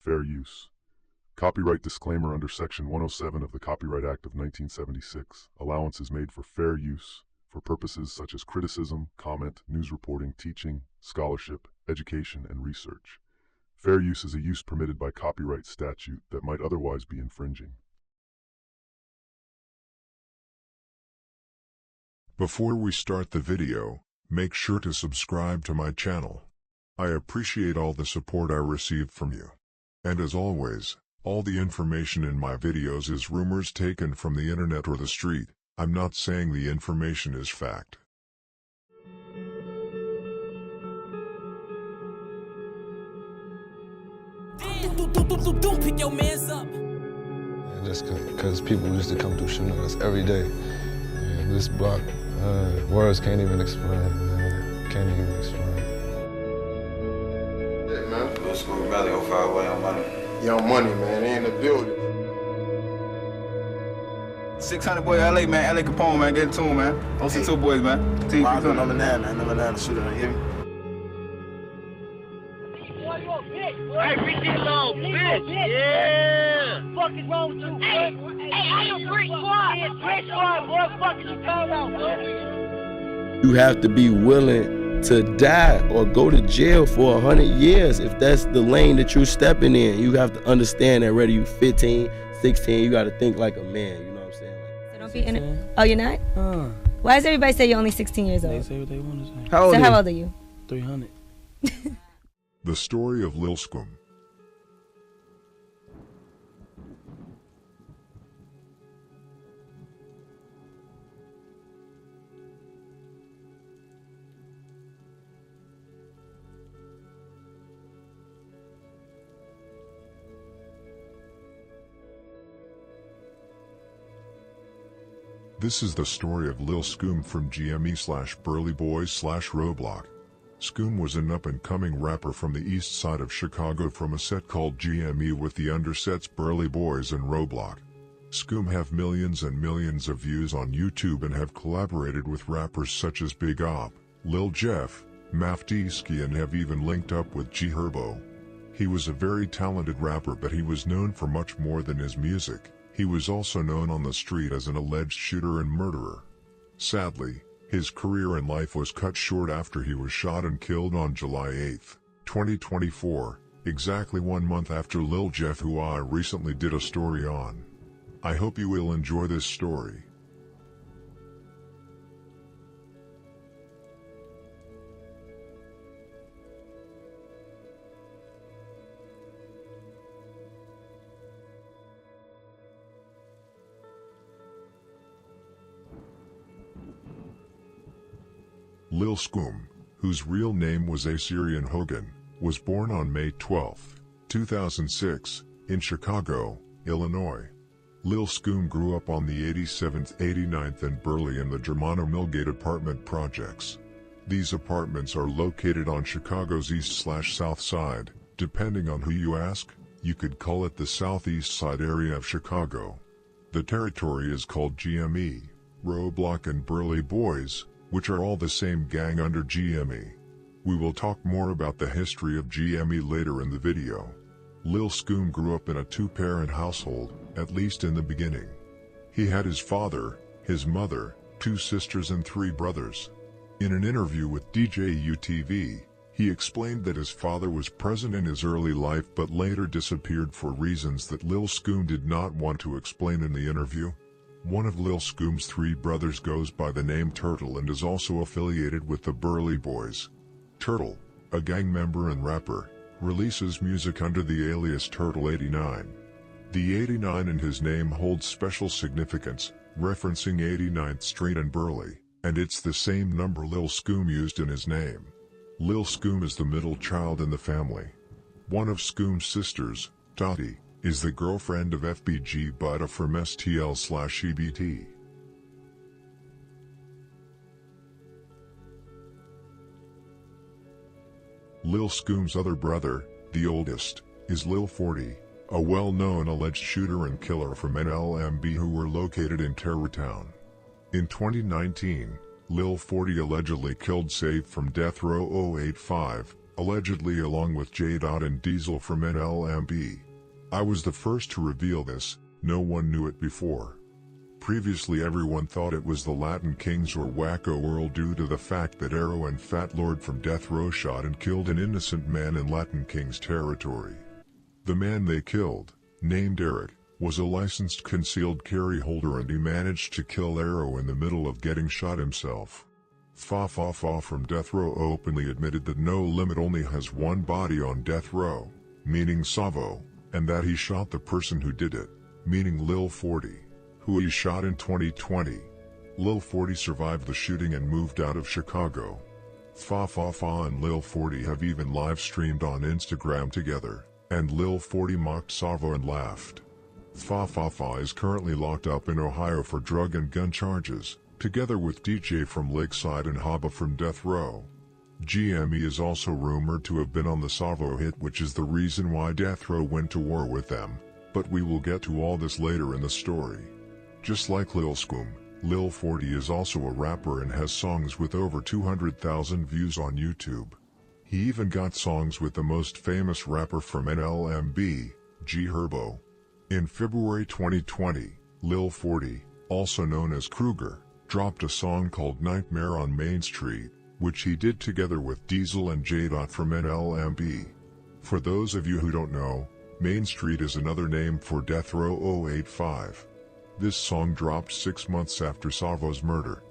Fair use. Copyright disclaimer under Section 107 of the Copyright Act of 1976. Allowance is made for fair use for purposes such as criticism, comment, news reporting, teaching, scholarship, education, and research. Fair use is a use permitted by copyright statute that might otherwise be infringing. Before we start the video, make sure to subscribe to my channel. I appreciate all the support I received from you. And as always, all the information in my videos is rumors taken from the internet or the street. I'm not saying the information is fact. Pick your mans up. And just because people used to come through shooting us every day. And this block, words can't even explain. Can't even explain. Yeah, man. Lil Scoom Belly 05 way on money. Young Money, man. They in the building. 600 boy LA, man. LA Capone, man. Get it to him, man. OC2 boys, man. Team Number 9, man. Number 9 shooter, you hear me? Hey, bitch, you little bitch. Yeah. What the fuck is wrong with you? Hey, I am Brick Squad. Yeah, Brick Squad, what the fuck is you talking about, bro? You have to be willing to die or go to jail for 100 years if that's the lane that you're stepping in. You have to understand that whether you 15, 16, you got to think like a man. You know what I'm saying? So don't be in it. Oh, you're not? Why does everybody say you're only 16 years old? They say what they want to say. How old How old are you? 300. The story of Lil Scoom. This is the story of Lil Scoom from GME/BurleyBoyz/RoeBlock. Scoom was an up-and-coming rapper from the east side of Chicago from a set called GME with the undersets BurleyBoyz and RoeBlock. Scoom have millions and millions of views on YouTube and have collaborated with rappers such as Big Op, Lil Jeff, Mafdeski, and have even linked up with G Herbo. He was a very talented rapper, but he was known for much more than his music. He was also known on the street as an alleged shooter and murderer. Sadly, his career in life was cut short after he was shot and killed on July 8, 2024, exactly 1 month after Lil Jeff, who I recently did a story on. I hope you will enjoy this story. Lil Scoom, whose real name was Assyrian Hogan, was born on May 12, 2006, in Chicago, Illinois. Lil Scoom grew up on the 87th, 89th and Burley in the Germano Millgate apartment projects. These apartments are located on Chicago's east/south side. Depending on who you ask, you could call it the southeast side area of Chicago. The territory is called GME, RoeBlock and BurleyBoyz, which are all the same gang under GME. We will talk more about the history of GME later in the video. Lil Scoom grew up in a two-parent household, at least in the beginning. He had his father, his mother, 2 sisters and 3 brothers. In an interview with DJU-TV, he explained that his father was present in his early life but later disappeared for reasons that Lil Scoom did not want to explain in the interview. One of Lil Scoom's 3 brothers goes by the name Turtle and is also affiliated with the BurleyBoyz. Turtle, a gang member and rapper, releases music under the alias Turtle89. The 89 in his name holds special significance, referencing 89th Street and Burley, and it's the same number Lil Scoom used in his name. Lil Scoom is the middle child in the family. One of Scoom's sisters, Dottie, is the girlfriend of FBG Buddha from STL/EBT. Lil Scoom's other brother, the oldest, is Lil 40, a well-known alleged shooter and killer from NLMB who were located in Terrortown. In 2019, Lil 40 allegedly killed Save from Death Row 085, allegedly along with J. and Diesel from NLMB. I was the first to reveal this, no one knew it before. Previously everyone thought it was the Latin Kings or Wacko Earl due to the fact that Arrow and Fat Lord from Death Row shot and killed an innocent man in Latin Kings territory. The man they killed, named Eric, was a licensed concealed carry holder and he managed to kill Arrow in the middle of getting shot himself. Fa from Death Row openly admitted that No Limit only has one body on Death Row, meaning Savo, and that he shot the person who did it, meaning Lil 40, who he shot in 2020. Lil 40 survived the shooting and moved out of Chicago. Fa and Lil 40 have even live streamed on Instagram together, and Lil 40 mocked Savo and laughed. Fa is currently locked up in Ohio for drug and gun charges, together with DJ from Lakeside and Haba from Death Row. GME is also rumored to have been on the Savo hit, which is the reason why Death Row went to war with them, but we will get to all this later in the story. Just like Lil Scoom, Lil 40 is also a rapper and has songs with over 200,000 views on YouTube. He even got songs with the most famous rapper from NLMB, G Herbo. In February 2020, Lil 40, also known as Kruger, dropped a song called Nightmare on Main Street, which he did together with Diesel and J. from NLMB. For those of you who don't know, Main Street is another name for Death Row 085. This song dropped 6 months after Savo's murder.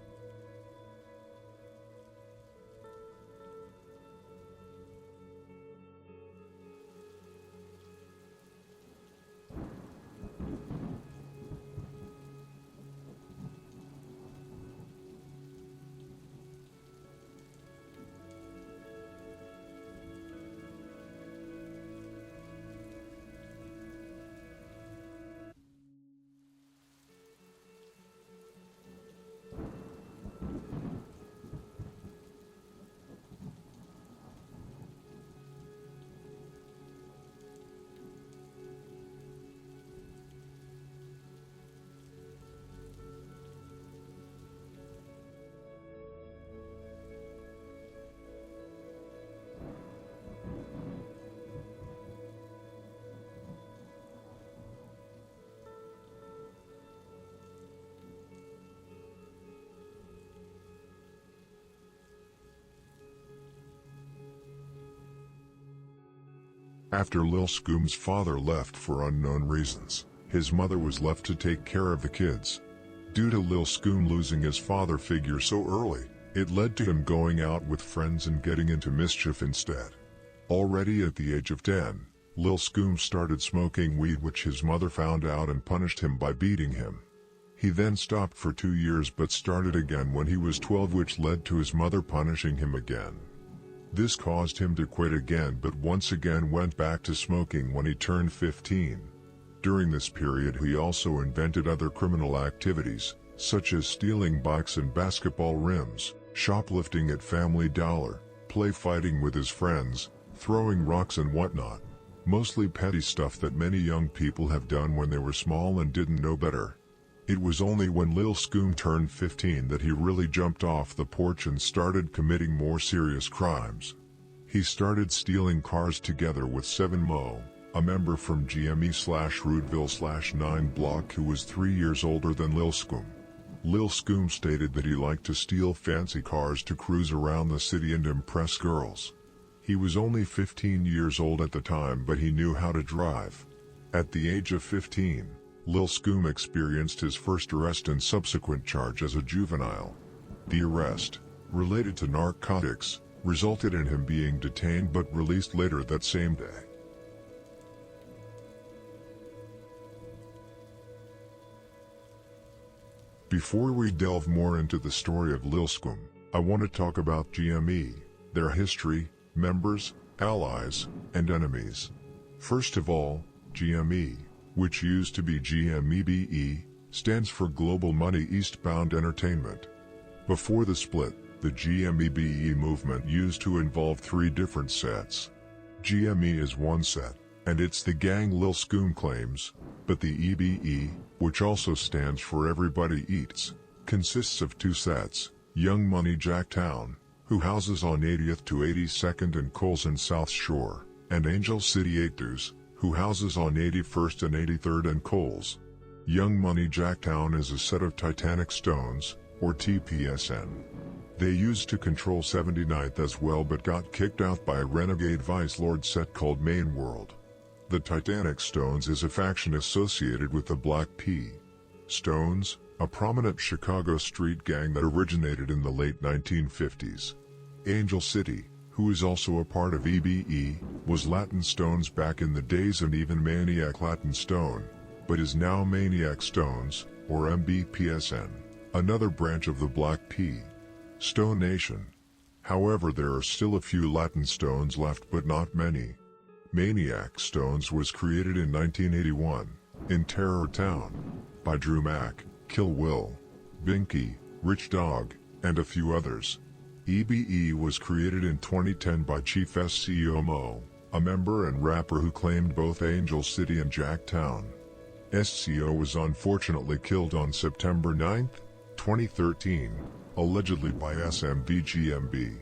After Lil Scoom's father left for unknown reasons, his mother was left to take care of the kids. Due to Lil Scoom losing his father figure so early, it led to him going out with friends and getting into mischief instead. Already at the age of 10, Lil Scoom started smoking weed, which his mother found out and punished him by beating him. He then stopped for 2 years but started again when he was 12, which led to his mother punishing him again. This caused him to quit again, but once again went back to smoking when he turned 15. During this period he also invented other criminal activities, such as stealing bikes and basketball rims, shoplifting at Family Dollar, play fighting with his friends, throwing rocks and whatnot. Mostly petty stuff that many young people have done when they were small and didn't know better. It was only when Lil Scoom turned 15 that he really jumped off the porch and started committing more serious crimes. He started stealing cars together with 7 Mo, a member from GME/Rudeville/9 Block who was 3 years older than Lil Scoom. Lil Scoom stated that he liked to steal fancy cars to cruise around the city and impress girls. He was only 15 years old at the time, but he knew how to drive. At the age of 15, Lil Scoom experienced his first arrest and subsequent charge as a juvenile. The arrest, related to narcotics, resulted in him being detained but released later that same day. Before we delve more into the story of Lil Scoom, I want to talk about GME, their history, members, allies, and enemies. First of all, GME, which used to be GMEBE, stands for Global Money Eastbound Entertainment. Before the split, the GMEBE movement used to involve 3 different sets. GME is one set, and it's the gang Lil Scoom claims, but the EBE, which also stands for Everybody Eats, consists of 2 sets, Young Money Jacktown, who houses on 80th to 82nd and Coles and South Shore, and Angel City Actors, who houses on 81st and 83rd and Coles. Young Money Jacktown is a set of Titanic stones, or TPSN. They used to control 79th as well but got kicked out by a renegade vice lord set called Main World. The Titanic Stones is a faction associated with the Black P. Stones, a prominent Chicago street gang that originated in the late 1950s. Angel City, who is also a part of EBE, was Latin Stones back in the days and even Maniac Latin Stone, but is now Maniac Stones, or MBPSN, another branch of the Black P. Stone Nation. However, there are still a few Latin Stones left but not many. Maniac Stones was created in 1981, in Terror Town, by Drew Mack, Kill Will, Binky, Rich Dog, and a few others. EBE was created in 2010 by Chief SCO Mo, a member and rapper who claimed both Angel City and Jacktown. SCO was unfortunately killed on September 9, 2013, allegedly by SMV GMB.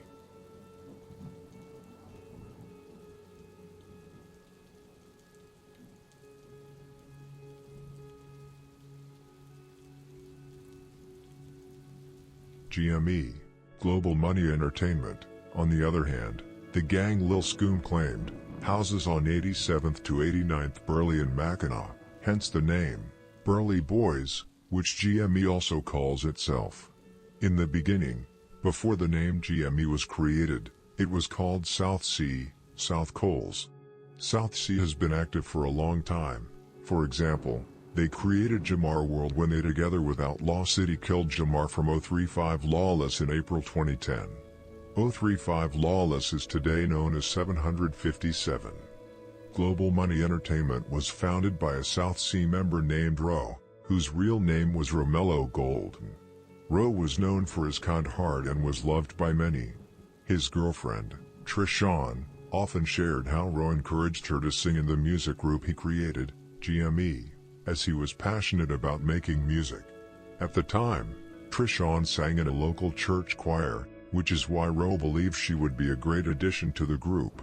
GME, Global Money Entertainment, on the other hand, the gang Lil Scoom claimed, houses on 87th to 89th Burley and Mackinac, hence the name, BurleyBoyz, which GME also calls itself. In the beginning, before the name GME was created, it was called South Sea, South Coles. South Sea has been active for a long time. For example, they created Jamar World when they together with Outlaw City killed Jamar from 035 Lawless in April 2010. 035 Lawless is today known as 757. Global Money Entertainment was founded by a South Sea member named Roe, whose real name was Romello Golden. Roe was known for his kind heart and was loved by many. His girlfriend, Trishawn, often shared how Roe encouraged her to sing in the music group he created, GME, as he was passionate about making music. At the time, Trishawn sang in a local church choir, which is why Roe believed she would be a great addition to the group.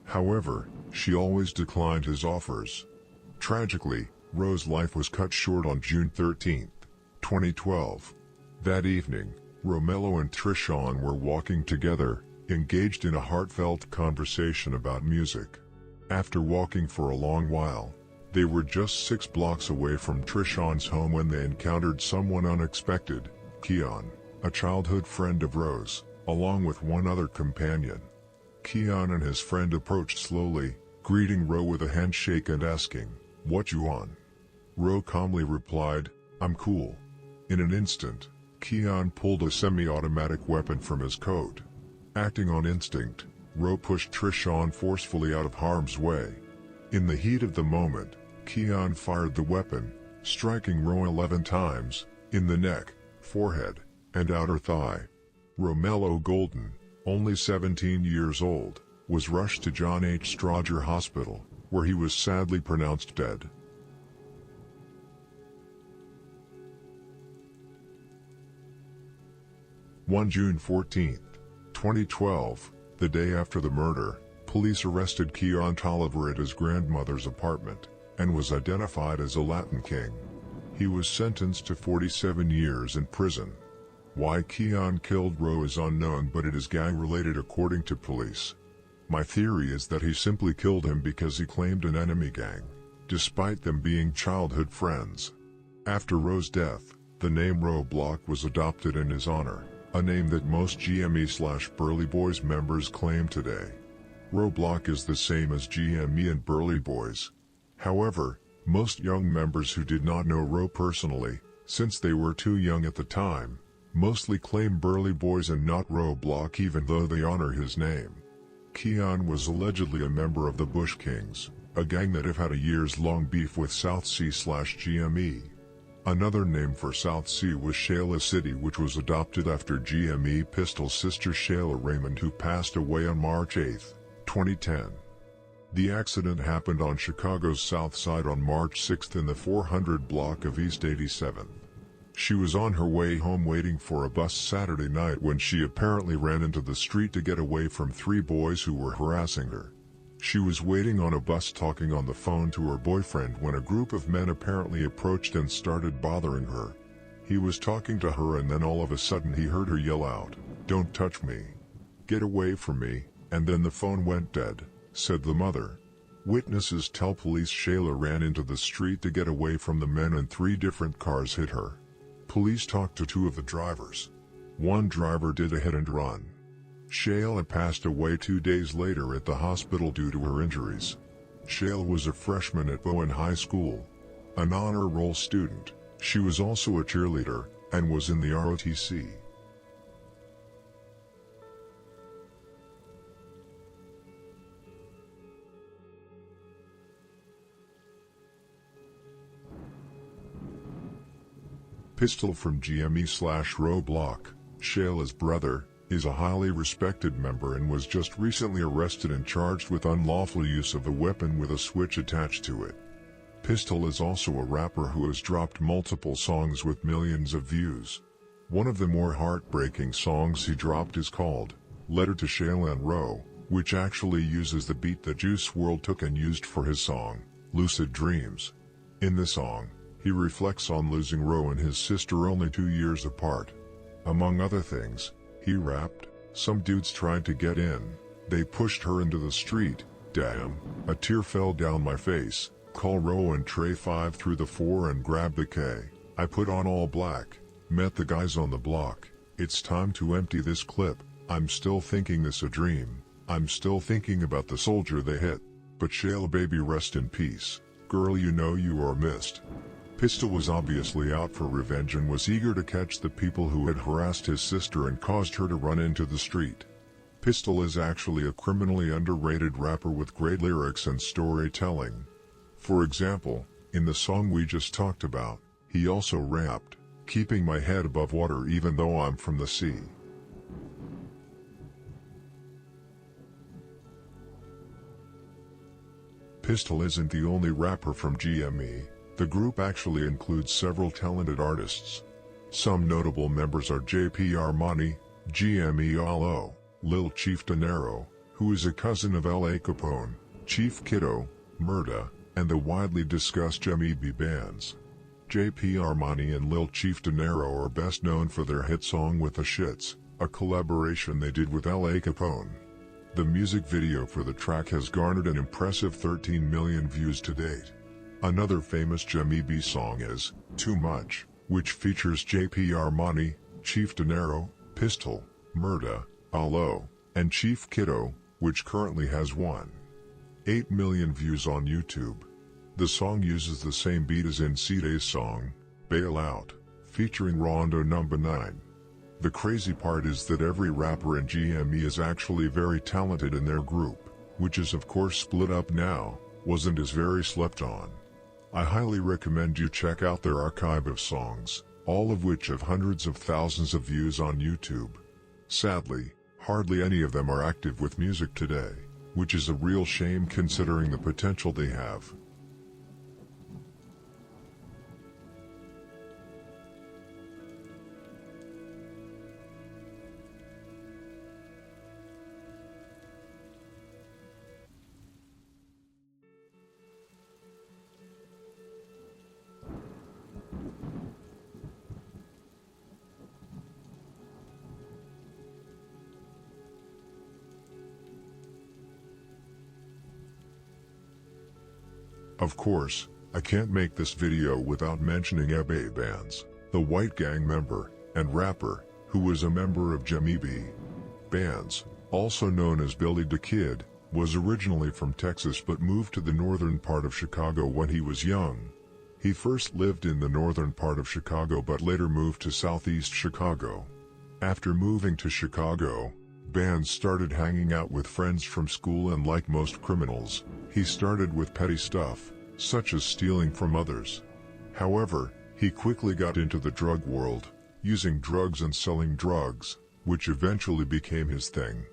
However, she always declined his offers. Tragically, Roe's life was cut short on June 13, 2012. That evening, Romello and Trishawn were walking together, engaged in a heartfelt conversation about music. After walking for a long while, they were just 6 blocks away from Trishawn's home when they encountered someone unexpected, Keon, a childhood friend of Roe's, along with one other companion. Keon and his friend approached slowly, greeting Roe with a handshake and asking, "What you on?" Roe calmly replied, "I'm cool." In an instant, Keon pulled a semi-automatic weapon from his coat. Acting on instinct, Roe pushed Trishawn forcefully out of harm's way. In the heat of the moment, Keon fired the weapon, striking Roe 11 times, in the neck, forehead, and outer thigh. Romello Golden, only 17 years old, was rushed to John H. Strowger Hospital, where he was sadly pronounced dead. On June 14, 2012, the day after the murder, police arrested Keon Tolliver at his grandmother's apartment, and was identified as a Latin King. He was sentenced to 47 years in prison. Why Keon killed Roe is unknown, but it is gang-related according to police. My theory is that he simply killed him because he claimed an enemy gang, despite them being childhood friends. After Roe's death, the name RoeBlock was adopted in his honor, a name that most GME/BurleyBoyz members claim today. RoeBlock is the same as GME and BurleyBoyz. However, most young members who did not know Roe personally, since they were too young at the time, mostly claim BurleyBoyz and not RoeBlock even though they honor his name. Keon was allegedly a member of the Bush Kings, a gang that have had a years-long beef with South Sea/GME. Another name for South Sea was Shayla City, which was adopted after GME Pistol's sister Shayla Raymond, who passed away on March 8, 2010. The accident happened on Chicago's South Side on March 6 in the 400 block of East 87th. She was on her way home waiting for a bus Saturday night when she apparently ran into the street to get away from 3 boys who were harassing her. She was waiting on a bus talking on the phone to her boyfriend when a group of men apparently approached and started bothering her. He was talking to her and then all of a sudden he heard her yell out, "Don't touch me. Get away from me," and then the phone went dead, said the mother. Witnesses tell police Shayla ran into the street to get away from the men and 3 different cars hit her. Police talked to 2 of the drivers. One driver did a hit and run. Shayla passed away 2 days later at the hospital due to her injuries. Shayla was a freshman at Bowen High School, an honor roll student. She was also a cheerleader, and was in the ROTC. Pistol from GME/RoeBlock, Shayla's brother, is a highly respected member and was just recently arrested and charged with unlawful use of a weapon with a switch attached to it. Pistol is also a rapper who has dropped multiple songs with millions of views. One of the more heartbreaking songs he dropped is called "Letter to Shayla and Roe," which actually uses the beat that Juice WRLD took and used for his song, Lucid Dreams. In the song, he reflects on losing Roe and his sister only 2 years apart. Among other things, he rapped, "Some dudes tried to get in. They pushed her into the street. Damn, a tear fell down my face. Call Roe and Trey 5 through the 4 and grab the K. I put on all black. Met the guys on the block. It's time to empty this clip. I'm still thinking this a dream. I'm still thinking about the soldier they hit. But Shayla baby rest in peace. Girl, you know you are missed." Pistol was obviously out for revenge and was eager to catch the people who had harassed his sister and caused her to run into the street. Pistol is actually a criminally underrated rapper with great lyrics and storytelling. For example, in the song we just talked about, he also rapped, "Keeping my head above water even though I'm from the sea." Pistol isn't the only rapper from GME. The group actually includes several talented artists. Some notable members are JP Armani, GME Allo, Lil Chief Dinero, who is a cousin of LA Capone, Chief Kiddo, Murda, and the widely discussed EBE Bandz. JP Armani and Lil Chief Dinero are best known for their hit song With the Shits, a collaboration they did with LA Capone. The music video for the track has garnered an impressive 13 million views to date. Another famous EBE song is "Too Much," which features JP Armani, Chief Dinero, Pistol, Murda, Allo, and Chief Kiddo, which currently has 1.8 million views on YouTube. The song uses the same beat as NCD's song, "Bail Out," featuring Rondo No. 9. The crazy part is that every rapper in GME is actually very talented in their group, which is of course split up now, wasn't as very slept on. I highly recommend you check out their archive of songs, all of which have hundreds of thousands of views on YouTube. Sadly, hardly any of them are active with music today, which is a real shame considering the potential they have. Of course, I can't make this video without mentioning EBE Bandz, the white gang member and rapper who was a member of GME. Bandz, also known as Billy the Kid, was originally from Texas but moved to the northern part of Chicago when he was young. He first lived in the northern part of Chicago but later moved to southeast Chicago. After moving to Chicago, Bandz started hanging out with friends from school and like most criminals, he started with petty stuff, such as stealing from others. However, he quickly got into the drug world, using drugs and selling drugs, which eventually became his thing.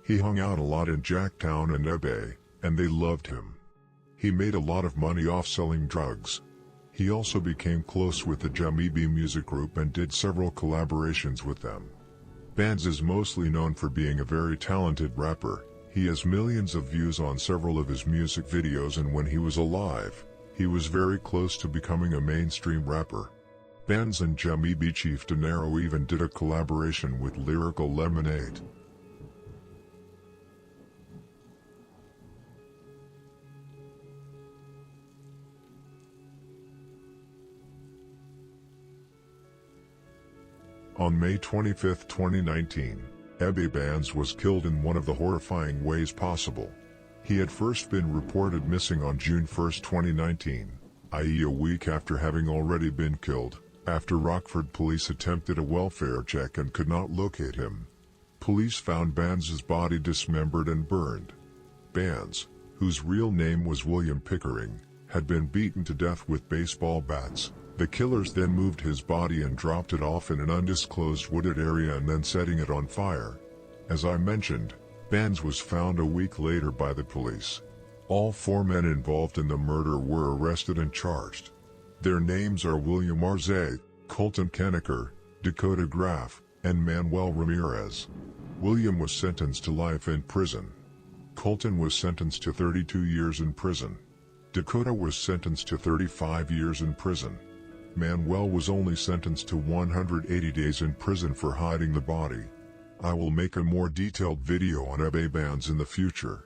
He hung out a lot in Jacktown and EBE, and they loved him. He made a lot of money off selling drugs. He also became close with the GME and EBE music group and did several collaborations with them. Bandz is mostly known for being a very talented rapper. He has millions of views on several of his music videos, and when he was alive, he was very close to becoming a mainstream rapper. Bandz and GME and EBE Chief De Niro even did a collaboration with Lyrical Lemonade. On May 25, 2019, EBE Bandz was killed in one of the horrifying ways possible. He had first been reported missing on June 1, 2019, i.e. a week after having already been killed, after Rockford police attempted a welfare check and could not locate him. Police found Bandz's body dismembered and burned. Bandz, whose real name was William Pickering, had been beaten to death with baseball bats. The killers then moved his body and dropped it off in an undisclosed wooded area and then setting it on fire. As I mentioned, Bandz was found a week later by the police. All 4 men involved in the murder were arrested and charged. Their names are William Arze, Colton Kennecker, Dakota Graff, and Manuel Ramirez. William was sentenced to life in prison. Colton was sentenced to 32 years in prison. Dakota was sentenced to 35 years in prison. Manuel was only sentenced to 180 days in prison for hiding the body. I will make a more detailed video on EBE Bandz in the future.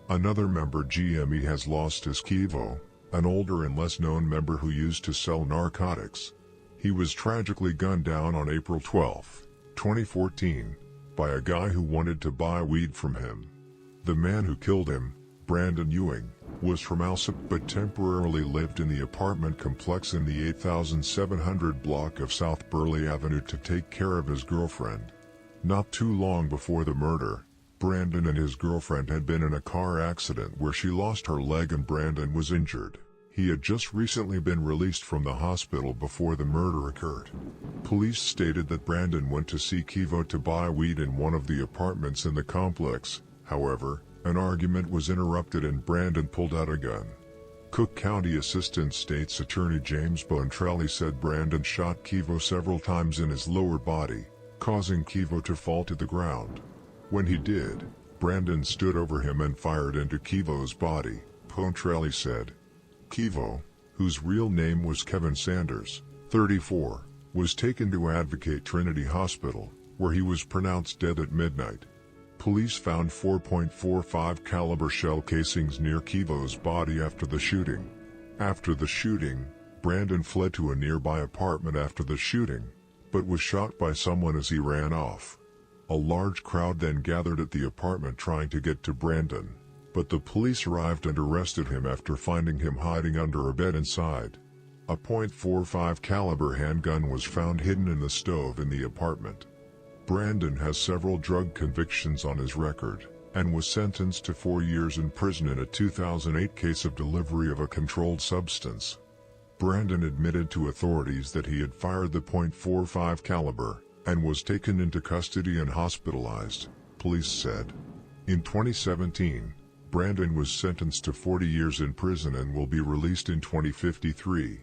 Another member GME has lost is Kivo, an older and less known member who used to sell narcotics. He was tragically gunned down on April 12, 2014, by a guy who wanted to buy weed from him. The man who killed him, Brandon Ewing, was from Alsip but temporarily lived in the apartment complex in the 8700 block of South Burley Avenue to take care of his girlfriend. Not too long before the murder, Brandon and his girlfriend had been in a car accident where she lost her leg and Brandon was injured. He had just recently been released from the hospital before the murder occurred. Police stated that Brandon went to see Kivo to buy weed in one of the apartments in the complex. However, an argument was interrupted and Brandon pulled out a gun. Cook County Assistant State's Attorney James Bontrelli said Brandon shot Kivo several times in his lower body, causing Kivo to fall to the ground. When he did, Brandon stood over him and fired into Kivo's body, Bontrelli said. Kivo, whose real name was Kevin Sanders, 34, was taken to Advocate Trinity Hospital, where he was pronounced dead at midnight. Police found 4.45 caliber shell casings near Kivo's body after the shooting. After the shooting, Brandon fled to a nearby apartment after the shooting, but was shot by someone as he ran off. A large crowd then gathered at the apartment trying to get to Brandon, but the police arrived and arrested him after finding him hiding under a bed inside. A .45 caliber handgun was found hidden in the stove in the apartment. Brandon has several drug convictions on his record, and was sentenced to 4 years in prison in a 2008 case of delivery of a controlled substance. Brandon admitted to authorities that he had fired the .45 caliber, and was taken into custody and hospitalized, police said. In 2017, Brandon was sentenced to 40 years in prison and will be released in 2053.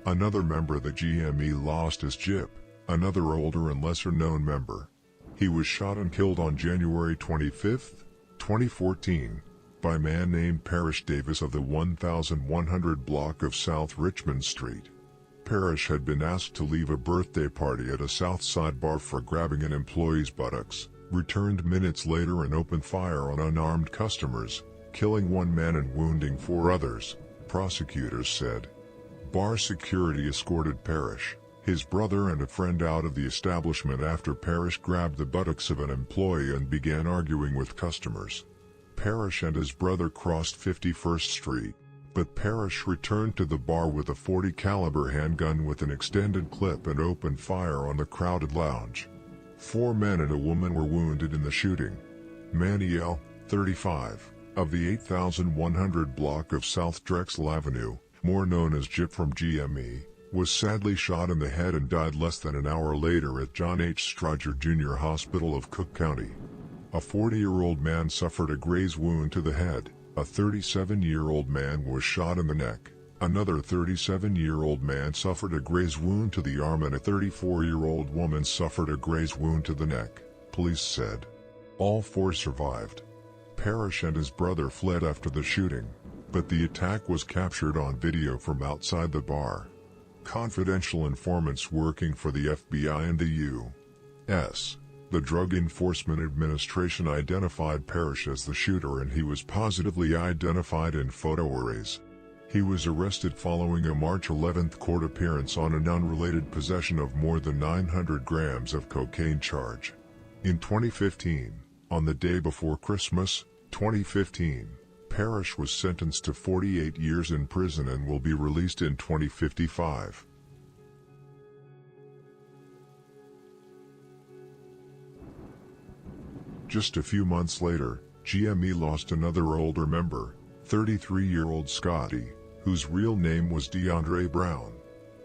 Another member the GME lost is Jip, another older and lesser-known member. He was shot and killed on January 25, 2014, by a man named Parrish Davis of the 1100 block of South Richmond Street. Parrish had been asked to leave a birthday party at a South Side bar for grabbing an employee's buttocks, returned minutes later and opened fire on unarmed customers, killing 1 man and wounding 4 others, prosecutors said. Bar security escorted Parrish, his brother and a friend out of the establishment after Parrish grabbed the buttocks of an employee and began arguing with customers. Parrish and his brother crossed 51st Street, but Parrish returned to the bar with a .40 caliber handgun with an extended clip and opened fire on the crowded lounge. 4 men and a woman were wounded in the shooting. Manny L., 35, of the 8100 block of South Drexel Avenue, more known as Jeff from GME, was sadly shot in the head and died less than an hour later at John H. Stryger Jr. Hospital of Cook County. A 40-year-old man suffered a graze wound to the head. A 37-year-old man was shot in the neck. Another 37-year-old man suffered a graze wound to the arm and a 34-year-old woman suffered a graze wound to the neck, police said. All 4 survived. Parrish and his brother fled after the shooting, but the attack was captured on video from outside the bar. Confidential informants working for the FBI and the U.S. The Drug Enforcement Administration identified Parrish as the shooter and he was positively identified in photo arrays. He was arrested following a March 11th court appearance on an unrelated possession of more than 900 grams of cocaine charge. In 2015, on the day before Christmas, 2015, Parrish was sentenced to 48 years in prison and will be released in 2055. Just a few months later, GME lost another older member, 33-year-old Scotty, whose real name was DeAndre Brown.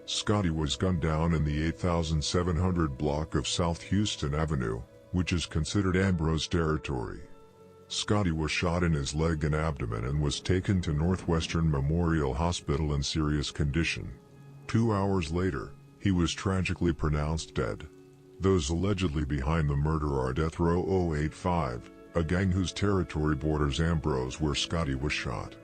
Scotty was gunned down in the 8700 block of South Houston Avenue, which is considered Ambrose territory. Scotty was shot in his leg and abdomen and was taken to Northwestern Memorial Hospital in serious condition. 2 hours later, he was tragically pronounced dead. Those allegedly behind the murder are Death Row 085, a gang whose territory borders Ambrose where Scotty was shot.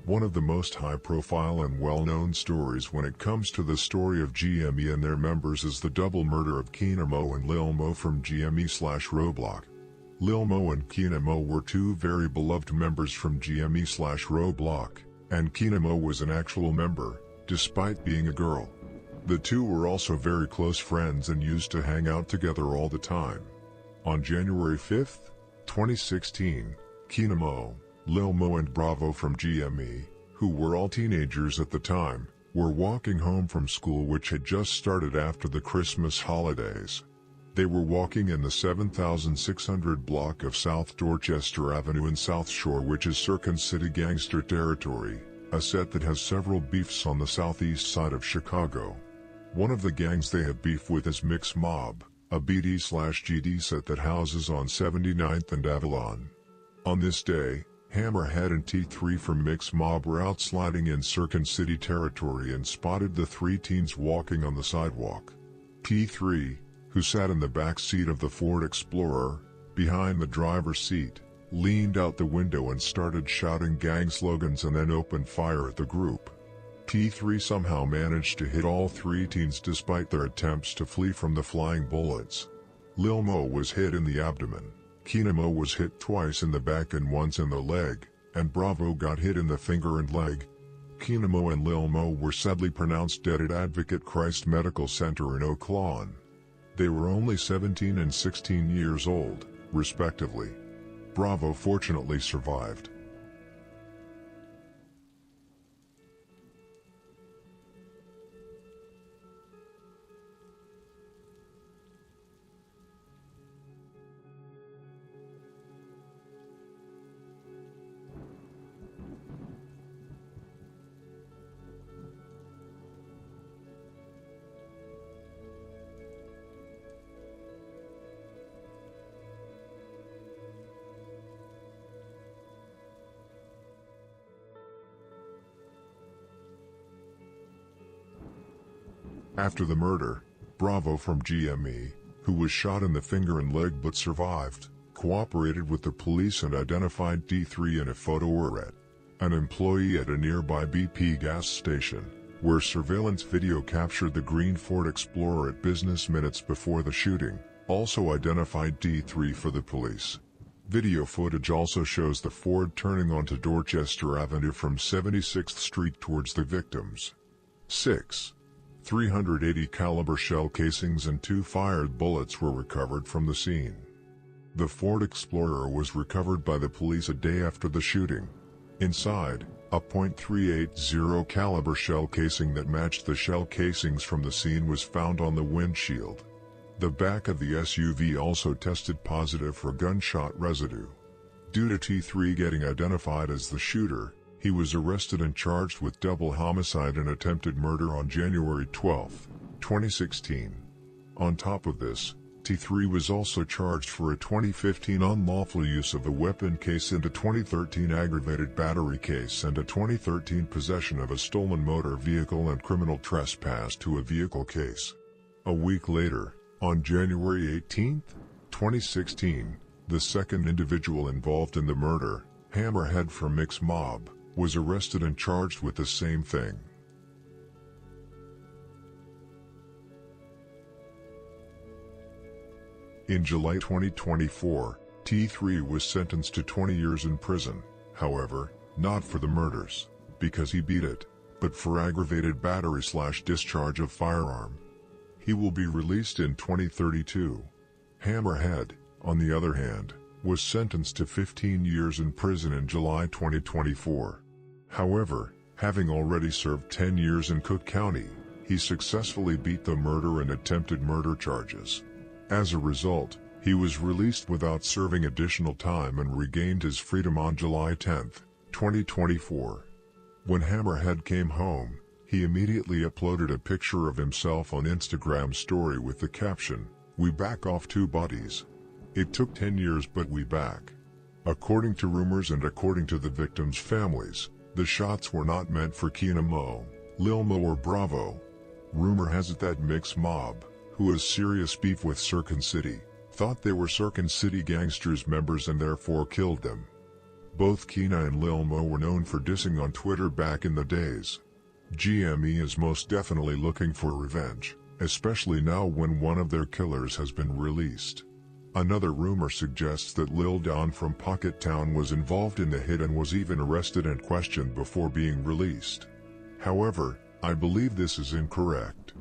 One of the most high-profile and well-known stories when it comes to the story of GME and their members is the double murder of Keena Mo and Lil Mo from GME/RoeBlock. Lil Mo and Keena Mo were 2 very beloved members from GME/RoeBlock, and Keena Mo was an actual member, despite being a girl. The 2 were also very close friends and used to hang out together all the time. On January 5, 2016, Keena Mo, Lil Mo and Bravo from GME, who were all teenagers at the time, were walking home from school which had just started after the Christmas holidays. They were walking in the 7600 block of South Dorchester Avenue in South Shore, which is Circuit City gangster territory, a set that has several beefs on the southeast side of Chicago. One of the gangs they have beef with is Mix Mob, a BD/GD set that houses on 79th and Avalon. On this day, Hammerhead and T3 from Mix Mob were out sliding in Circuit City territory and spotted the 3 teens walking on the sidewalk. T3, who sat in the back seat of the Ford Explorer, behind the driver's seat, leaned out the window and started shouting gang slogans and then opened fire at the group. T3 somehow managed to hit all 3 teens despite their attempts to flee from the flying bullets. Lil Mo was hit in the abdomen. Keena Mo was hit twice in the back and once in the leg, and Bravo got hit in the finger and leg. Keena Mo and Lil Mo were sadly pronounced dead at Advocate Christ Medical Center in Oak Lawn. They were only 17 and 16 years old, respectively. Bravo fortunately survived. After the murder, Bravo from GME, who was shot in the finger and leg but survived, cooperated with the police and identified D3 in a photo array, an employee at a nearby BP gas station, where surveillance video captured the green Ford Explorer at business minutes before the shooting, also identified D3 for the police. Video footage also shows the Ford turning onto Dorchester Avenue from 76th Street towards the victims. 6. 380 caliber shell casings and 2 fired bullets were recovered from the scene. The Ford Explorer was recovered by the police a day after the shooting. Inside, a .380 caliber shell casing that matched the shell casings from the scene was found on the windshield. The back of the SUV also tested positive for gunshot residue. Due to T3 getting identified as the shooter, he was arrested and charged with double homicide and attempted murder on January 12, 2016. On top of this, T3 was also charged for a 2015 unlawful use of a weapon case and a 2013 aggravated battery case and a 2013 possession of a stolen motor vehicle and criminal trespass to a vehicle case. A week later, on January 18, 2016, the second individual involved in the murder, Hammerhead from Mix Mob, was arrested and charged with the same thing. In July 2024, T3 was sentenced to 20 years in prison, however, not for the murders, because he beat it, but for aggravated battery/discharge of firearm. He will be released in 2032. Hammerhead, on the other hand, was sentenced to 15 years in prison in July 2024. However, having already served 10 years in Cook County, he successfully beat the murder and attempted murder charges. As a result, he was released without serving additional time and regained his freedom on July 10, 2024. When Hammerhead came home, he immediately uploaded a picture of himself on Instagram story with the caption, "We back off 2 bodies. It took 10 years but we back." According to rumors and according to the victims' families, the shots were not meant for Keena Mo, Lil Mo or Bravo. Rumor has it that Mix Mob, who has serious beef with Circon City, thought they were Circon City Gangsters members and therefore killed them. Both Keena and Lil Mo were known for dissing on Twitter back in the days. GME is most definitely looking for revenge, especially now when one of their killers has been released. Another rumor suggests that Lil Don from Pocket Town was involved in the hit and was even arrested and questioned before being released. However, I believe this is incorrect.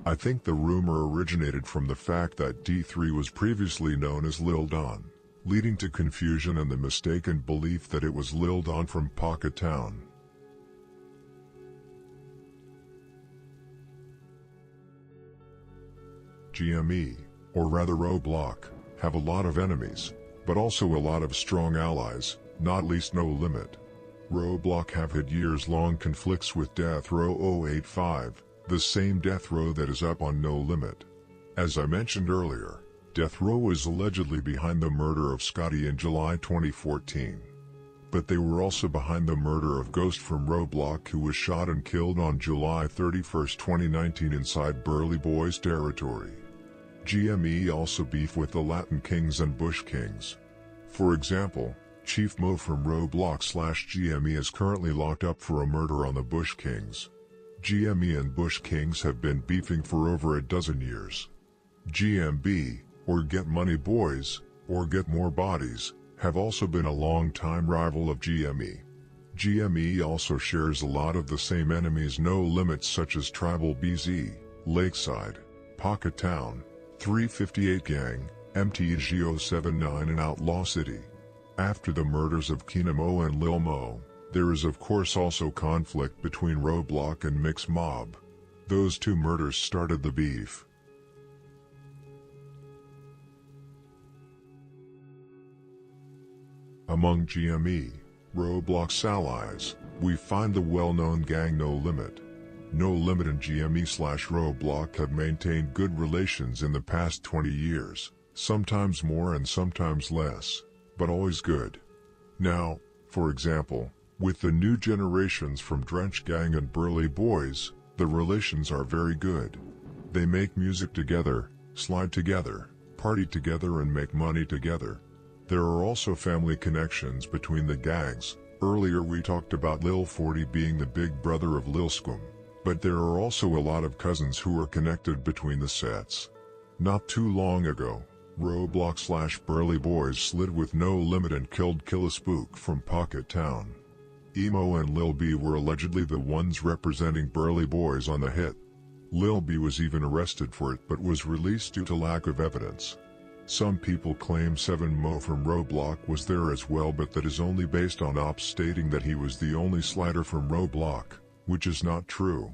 I think the rumor originated from the fact that T3 was previously known as Lil Don, leading to confusion and the mistaken belief that it was Lil Don from Pocket Town. GME, or rather RoeBlock, have a lot of enemies, but also a lot of strong allies, not least No Limit. RoeBlock have had years-long conflicts with Death Row 085, the same death row that is up on No Limit. As I mentioned earlier, Death Row is allegedly behind the murder of Scotty in July 2014. But they were also behind the murder of Ghost from RoeBlock, who was shot and killed on July 31, 2019 inside BurleyBoyz territory. GME also beef with the Latin Kings and Bush Kings. For example, Chief Mo from RoeBlock/GME is currently locked up for a murder on the Bush Kings. GME and Bush Kings have been beefing for over a dozen years. GMB, or Get Money Boys, or Get More Bodies, have also been a long-time rival of GME. GME also shares a lot of the same enemies No Limits such as Tribal BZ, Lakeside, Pocket Town, 358 Gang, MTG079 and Outlaw City. After the murders of Keena Mo and Lil Mo, there is of course also conflict between RoeBlock and Mix Mob. Those 2 murders started the beef. Among GME, RoeBlock's allies, we find the well-known gang No Limit. No Limit and GME/RoeBlock have maintained good relations in the past 20 years, sometimes more and sometimes less, but always good. Now, for example, with the new generations from Drench Gang and BurleyBoyz, the relations are very good. They make music together, slide together, party together and make money together. There are also family connections between the gangs. Earlier we talked about Lil 40 being the big brother of Lil Scoom, but there are also a lot of cousins who are connected between the sets. Not too long ago, RoeBlock/BurleyBoyz slid with No Limit and killed Killaspook from Pocket Town. Emo and Lil B were allegedly the ones representing BurleyBoyz on the hit. Lil B was even arrested for it but was released due to lack of evidence. Some people claim 7 Mo from RoeBlock was there as well, but that is only based on ops stating that he was the only slider from RoeBlock, which is not true.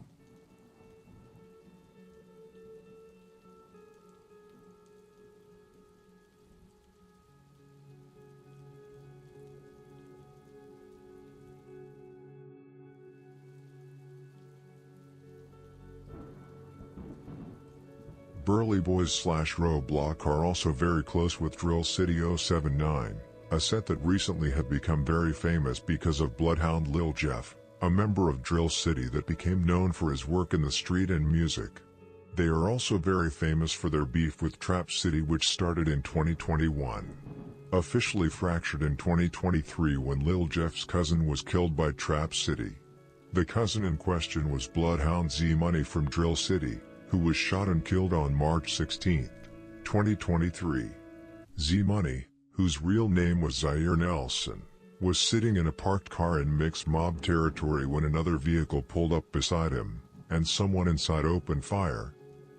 BurleyBoyz / RoeBlock are also very close with Drill City 079, a set that recently had become very famous because of Bloodhound Lil Jeff, a member of Drill City that became known for his work in the street and music. They are also very famous for their beef with Trap City, which started in 2021. Officially fractured in 2023 when Lil Jeff's cousin was killed by Trap City. The cousin in question was Bloodhound Z Money from Drill City, who was shot and killed on March 16, 2023. Z Money, whose real name was Zaire Nelson, was sitting in a parked car in mixed mob territory when another vehicle pulled up beside him, and someone inside opened fire.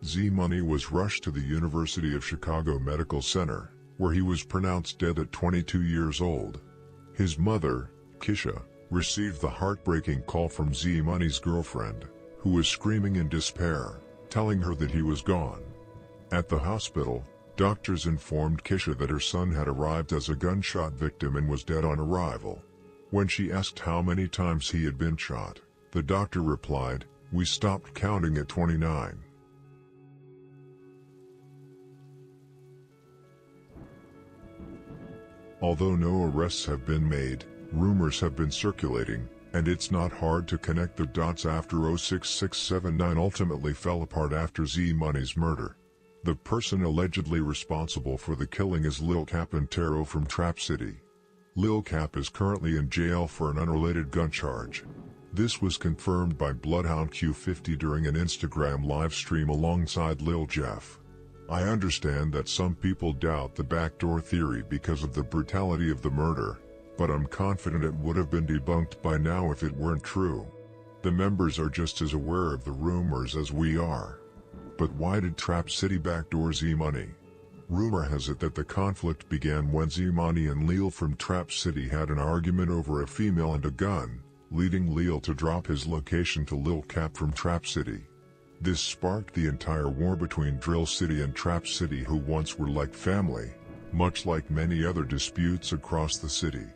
Z Money was rushed to the University of Chicago Medical Center, where he was pronounced dead at 22 years old. His mother, Kisha, received the heartbreaking call from Z Money's girlfriend, who was screaming in despair, telling her that he was gone. At the hospital, doctors informed Kisha that her son had arrived as a gunshot victim and was dead on arrival. When she asked how many times he had been shot, the doctor replied, "We stopped counting at 29. Although no arrests have been made, rumors have been circulating, and it's not hard to connect the dots after 06679 ultimately fell apart after Z Money's murder. The person allegedly responsible for the killing is Lil Capantero from Trap City. Lil Cap is currently in jail for an unrelated gun charge. This was confirmed by Bloodhound Q50 during an Instagram live stream alongside Lil Jeff. I understand that some people doubt the backdoor theory because of the brutality of the murder, but I'm confident it would have been debunked by now if it weren't true. The members are just as aware of the rumors as we are. But why did Trap City backdoor Z Money? Rumor has it that the conflict began when Z Money and Lil from Trap City had an argument over a female and a gun, leading Lil to drop his location to Lil Cap from Trap City. This sparked the entire war between Drill City and Trap City, who once were like family, much like many other disputes across the city.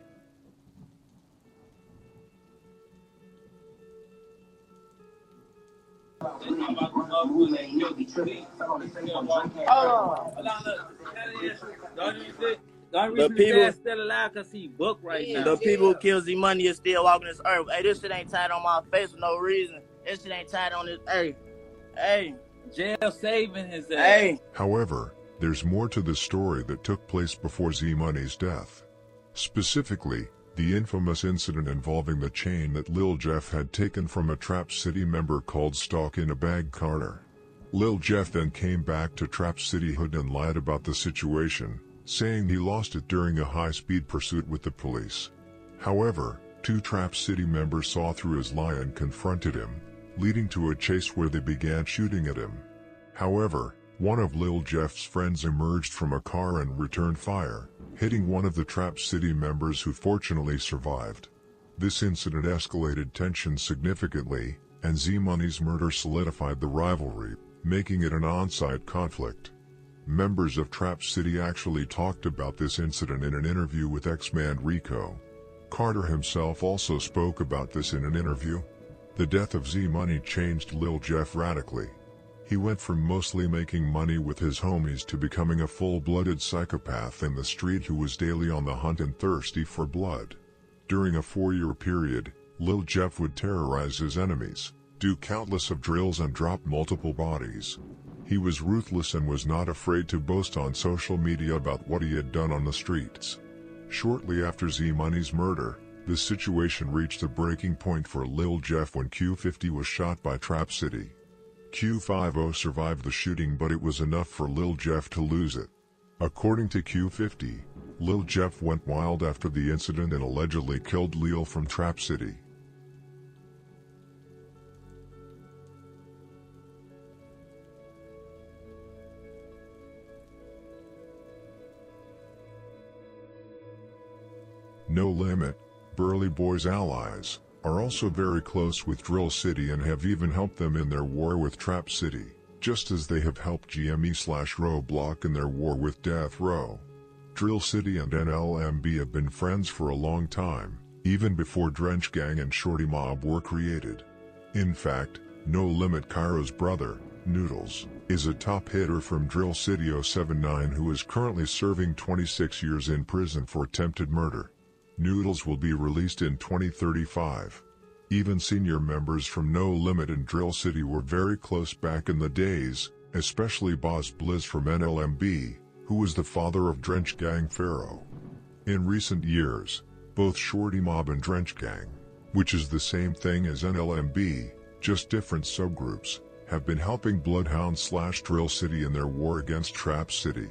The people still alive because he booked right now. The people who kill Z Money is still walking this earth. Hey, this shit ain't tied on my face for no reason. This shit ain't tied on this. Hey, jail saving his ass. Hey. However, there's more to the story that took place before Z Money's death. Specifically, the infamous incident involving the chain that Lil Jeff had taken from a Trap City member called Stock in a Bag Carter. Lil Jeff then came back to Trap City Hood and lied about the situation, saying he lost it during a high-speed pursuit with the police. However, 2 Trap City members saw through his lie and confronted him, leading to a chase where they began shooting at him. However, one of Lil Jeff's friends emerged from a car and returned fire, hitting one of the Trap City members, who fortunately survived. This incident escalated tensions significantly, and Z Money's murder solidified the rivalry, making it an on-site conflict. Members of Trap City actually talked about this incident in an interview with X-Man Rico. Carter himself also spoke about this in an interview. The death of Z Money changed Lil Jeff radically. He went from mostly making money with his homies to becoming a full-blooded psychopath in the street who was daily on the hunt and thirsty for blood. During a 4-year period, Lil Jeff would terrorize his enemies, do countless of drills and drop multiple bodies. He was ruthless and was not afraid to boast on social media about what he had done on the streets. Shortly after Z Money's murder, the situation reached a breaking point for Lil Jeff when Q50 was shot by Trap City. Q50 survived the shooting, but it was enough for Lil Jeff to lose it. According to Q50, Lil Jeff went wild after the incident and allegedly killed Lil from Trap City. No Limit, BurleyBoyz allies, are also very close with Drill City and have even helped them in their war with Trap City, just as they have helped GME/RoeBlock in their war with Death Row. Drill City and NLMB have been friends for a long time, even before Drench Gang and Shorty Mob were created. In fact, No Limit Cairo's brother, Noodles, is a top hitter from Drill City 079 who is currently serving 26 years in prison for attempted murder. Noodles will be released in 2035. Even senior members from No Limit and Drill City were very close back in the days, especially Boz Blizz from NLMB, who was the father of Drench Gang Pharaoh. In recent years, both Shorty Mob and Drench Gang, which is the same thing as NLMB, just different subgroups, have been helping Bloodhound/Drill City in their war against Trap City.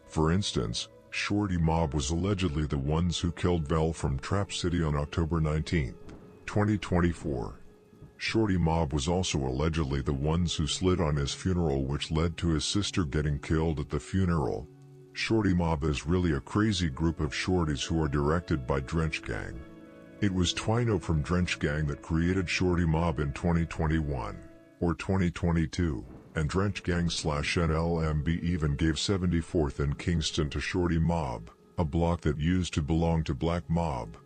For instance, Shorty Mob was allegedly the ones who killed Vel from Trap City on October 19, 2024. Shorty Mob was also allegedly the ones who slid on his funeral, which led to his sister getting killed at the funeral. Shorty Mob is really a crazy group of shorties who are directed by Drench Gang. It was Twino from Drench Gang that created Shorty Mob in 2021, or 2022, and Drench Gang/NLMB even gave 74th and Kingston to Shorty Mob, a block that used to belong to Black Mob.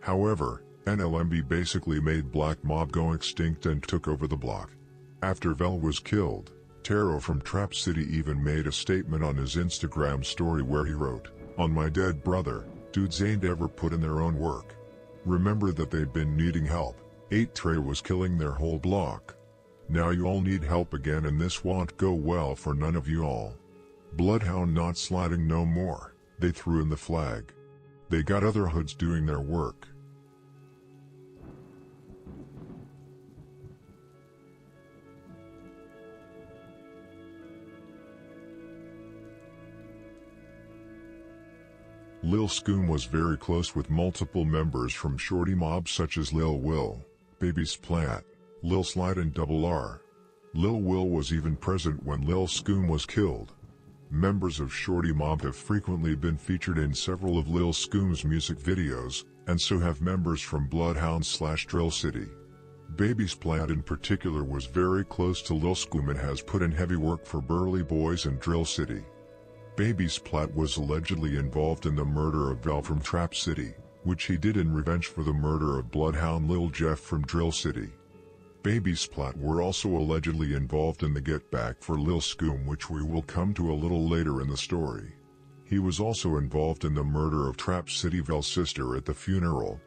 However, NLMB basically made Black Mob go extinct and took over the block. After Vel was killed, Taro from Trap City even made a statement on his Instagram story where he wrote, "On my dead brother, dudes ain't ever put in their own work. Remember that they've been needing help. 8 Trey was killing their whole block. Now you all need help again and this won't go well for none of you all. Bloodhound not sliding no more, they threw in the flag. They got other hoods doing their work." Lil Scoom was very close with multiple members from Shorty Mob such as Lil Will, Baby Splat, Lil Slide and Double R. Lil Will was even present when Lil Scoom was killed. Members of Shorty Mob have frequently been featured in several of Lil Scoom's music videos, and so have members from Bloodhound/Drill City. Baby Splat in particular was very close to Lil Scoom and has put in heavy work for BurleyBoyz and Drill City. Baby Splat was allegedly involved in the murder of Vel from Trap City, which he did in revenge for the murder of Bloodhound Lil Jeff from Drill City. Baby Splat were also allegedly involved in the get back for Lil Scoom, which we will come to a little later in the story. He was also involved in the murder of Trap City Vel's sister at the funeral.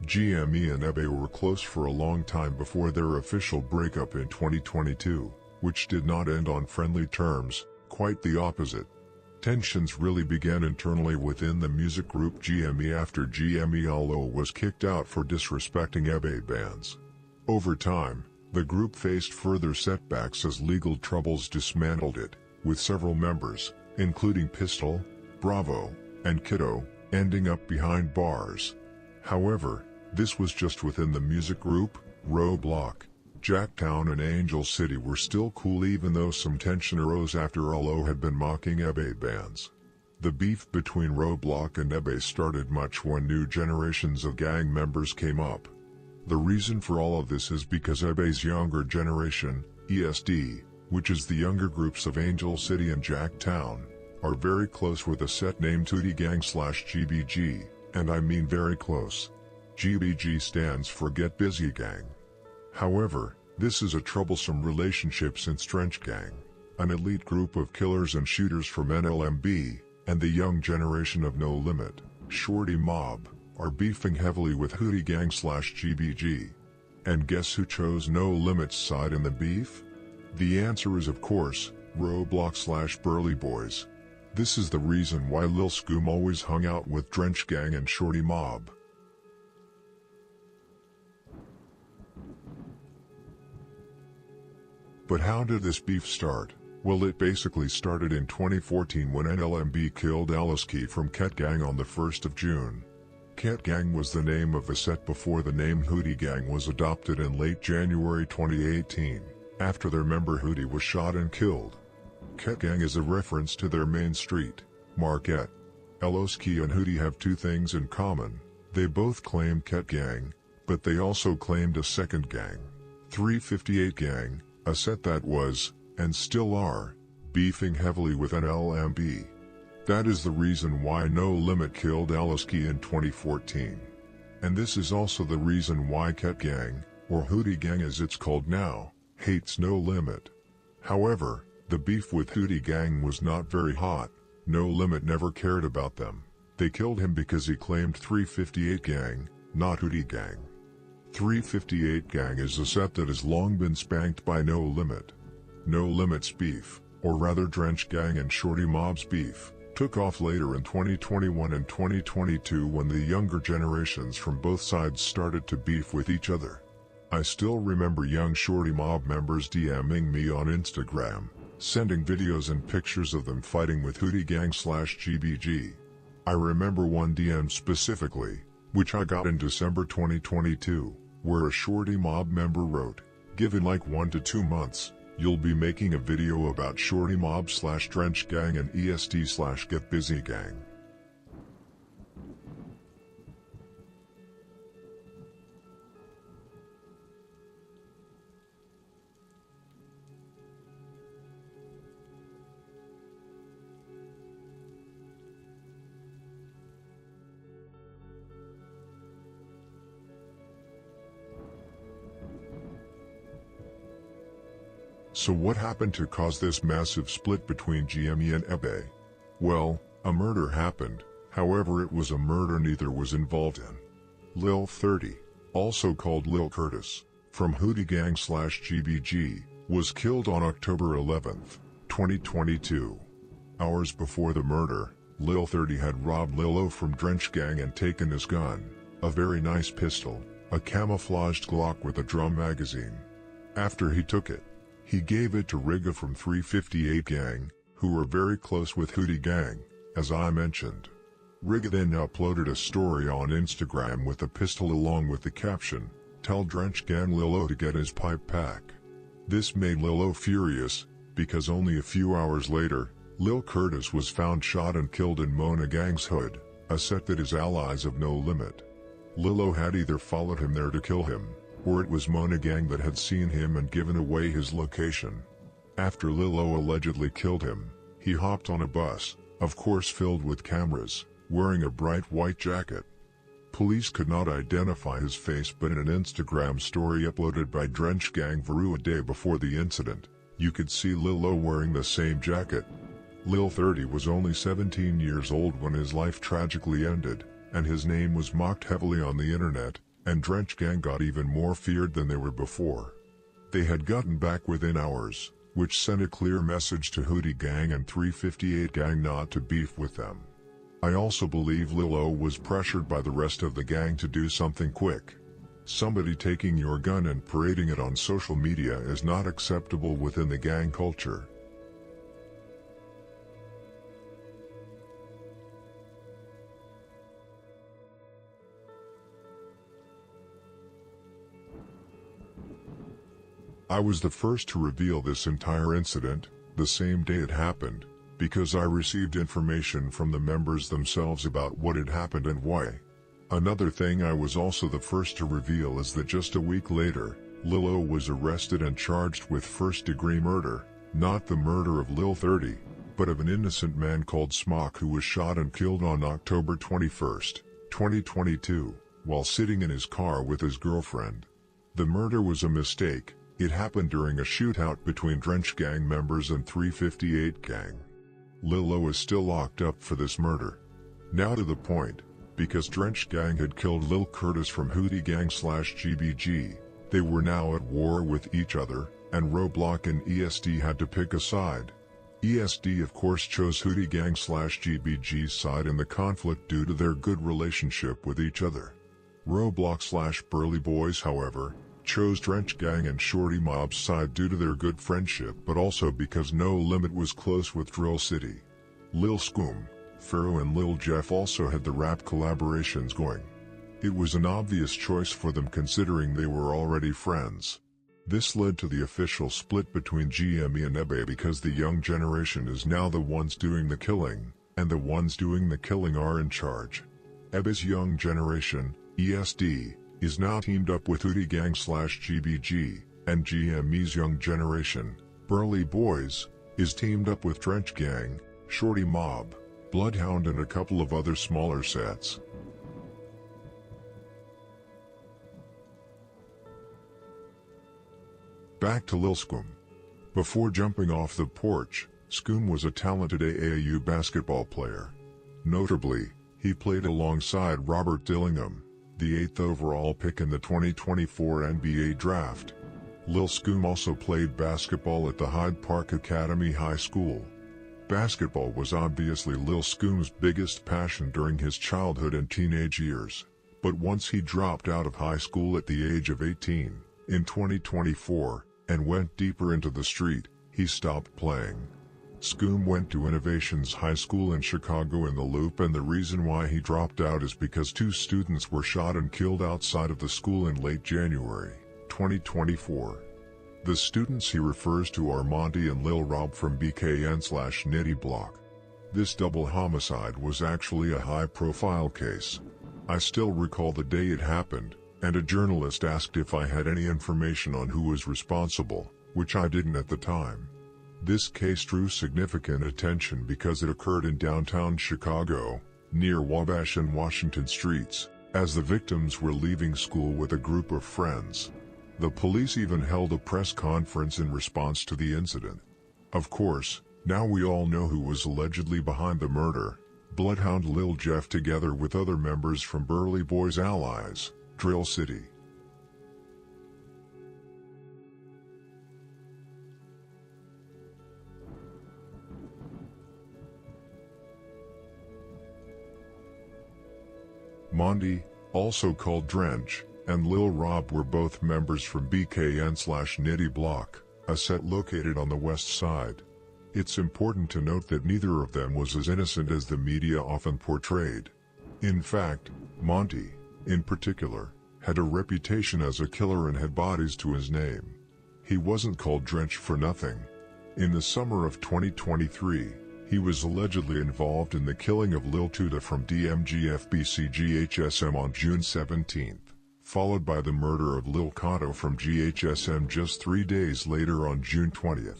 GME and EBE were close for a long time before their official breakup in 2022, which did not end on friendly terms, quite the opposite. Tensions really began internally within the music group GME after GME was kicked out for disrespecting EBE Bandz. Over time, the group faced further setbacks as legal troubles dismantled it, with several members, including Pistol, Bravo, and Kiddo, ending up behind bars. However, this was just within the music group. RoeBlock, Jacktown and Angel City were still cool even though some tension arose after Alo had been mocking EBE Bandz. The beef between RoeBlock and EBE started much when new generations of gang members came up. The reason for all of this is because EBE's younger generation, ESD, which is the younger groups of Angel City and Jacktown, are very close with a set named Tootie Gang/GBG, and I mean very close. GBG stands for Get Busy Gang. However, this is a troublesome relationship since Drench Gang, an elite group of killers and shooters from NLMB, and the young generation of No Limit, Shorty Mob, are beefing heavily with Hootie Gang/GBG. And guess who chose No Limit's side in the beef? The answer is of course, RoeBlock/BurleyBoyz. This is the reason why Lil Scoom always hung out with Drench Gang and Shorty Mob. But how did this beef start? Well, it basically started in 2014 when NLMB killed Aliski from Ket Gang on the 1st of June. Ket Gang was the name of a set before the name Hootie Gang was adopted in late January 2018, after their member Hootie was shot and killed. Ket Gang is a reference to their main street, Marquette. Aliski and Hootie have two things in common. They both claimed Ket Gang, but they also claimed a second gang, 358 Gang, a set that was, and still are, beefing heavily with NLMB. That is the reason why No Limit killed Aliski in 2014. And this is also the reason why Ket Gang, or Hootie Gang as it's called now, hates No Limit. However, the beef with Hootie Gang was not very hot. No Limit never cared about them. They killed him because he claimed 358 Gang, not Hootie Gang. 358 Gang is a set that has long been spanked by No Limit. No Limit's beef, or rather Drench Gang and Shorty Mob's beef, took off later in 2021 and 2022 when the younger generations from both sides started to beef with each other. I still remember young Shorty Mob members DMing me on Instagram, sending videos and pictures of them fighting with Hootie Gang/GBG. I remember one DM specifically, which I got in December 2022, where a Shorty Mob member wrote, "Given like 1 to 2 months, you'll be making a video about Shorty Mob/Drench Gang and EST/Get Busy Gang." So what happened to cause this massive split between GME and EBE? Well, a murder happened, however it was a murder neither was involved in. Lil 30, also called Lil Curtis, from Hootie Gang/GBG, was killed on October 11, 2022. Hours before the murder, Lil 30 had robbed Lil O from Drench Gang and taken his gun, a very nice pistol, a camouflaged Glock with a drum magazine. After he took it, he gave it to Rigga from 358 Gang, who were very close with Hootie Gang, as I mentioned. Rigga then uploaded a story on Instagram with the pistol along with the caption, "Tell Drench Gang Lil O to get his pipe pack." This made Lil O furious, because only a few hours later, Lil Curtis was found shot and killed in Mona Gang's hood, a set that is allies of No Limit. Lil O had either followed him there to kill him, or it was Mona Gang that had seen him and given away his location. After Lil O allegedly killed him, he hopped on a bus, of course filled with cameras, wearing a bright white jacket. Police could not identify his face, but in an Instagram story uploaded by Drench Gang Varu a day before the incident, you could see Lil O wearing the same jacket. Lil 30 was only 17 years old when his life tragically ended, and his name was mocked heavily on the internet, and Drench Gang got even more feared than they were before. They had gotten back within hours, which sent a clear message to Hootie Gang and 358 Gang not to beef with them. I also believe Lil O was pressured by the rest of the gang to do something quick. Somebody taking your gun and parading it on social media is not acceptable within the gang culture. I was the first to reveal this entire incident, the same day it happened, because I received information from the members themselves about what had happened and why. Another thing I was also the first to reveal is that just a week later, Lil O was arrested and charged with first-degree murder, not the murder of Lil 30, but of an innocent man called Smock who was shot and killed on October 21, 2022, while sitting in his car with his girlfriend. The murder was a mistake. It happened during a shootout between Drench Gang members and 358 Gang. Lil O is still locked up for this murder. Now to the point, because Drench Gang had killed Lil Curtis from Hootie Gang/GBG, they were now at war with each other, and RoeBlock and EST had to pick a side. EST of course chose Hootie Gang/GBG's side in the conflict due to their good relationship with each other. RoeBlock/BurleyBoyz, however, chose Drench Gang and Shorty Mob's side due to their good friendship, but also because No Limit was close with Drill City. Lil Scoom, Pharaoh and Lil Jeff also had the rap collaborations going. It was an obvious choice for them considering they were already friends. This led to the official split between GME and EBE because the young generation is now the ones doing the killing, and the ones doing the killing are in charge. EBE's young generation, ESD, is now teamed up with Nitty Gang / GBG, and GME's young generation, BurleyBoyz, is teamed up with Drench Gang, Shorty Mob, Bloodhound and a couple of other smaller sets. Back to Lil Scoom. Before jumping off the porch, Scoom was a talented AAU basketball player. Notably, he played alongside Robert Dillingham, the 8th overall pick in the 2024 NBA Draft. Lil Scoom also played basketball at the Hyde Park Academy High School. Basketball was obviously Lil Scoom's biggest passion during his childhood and teenage years, but once he dropped out of high school at the age of 18, in 2024, and went deeper into the street, he stopped playing. Scoom went to Innovations High School in Chicago in the Loop, and the reason why he dropped out is because 2 students were shot and killed outside of the school in late January 2024. The students he refers to are Monty and Lil Rob from BKN/Nitty Block. This double homicide was actually a high-profile case. I still recall the day it happened, and a journalist asked if I had any information on who was responsible, which I didn't at the time. This case drew significant attention because it occurred in downtown Chicago, near Wabash and Washington streets, as the victims were leaving school with a group of friends. The police even held a press conference in response to the incident. Of course, now we all know who was allegedly behind the murder: Bloodhound Lil Jeff together with other members from BurleyBoyz allies, Drill City. Monty, also called Drench, and Lil Rob were both members from BKN/Nitty Block, a set located on the west side. It's important to note that neither of them was as innocent as the media often portrayed. In fact, Monty, in particular, had a reputation as a killer and had bodies to his name. He wasn't called Drench for nothing. In the summer of 2023, he was allegedly involved in the killing of Lil Tuda from DMGFBC-GHSM on June 17, followed by the murder of Lil Kato from GHSM just 3 days later on June 20.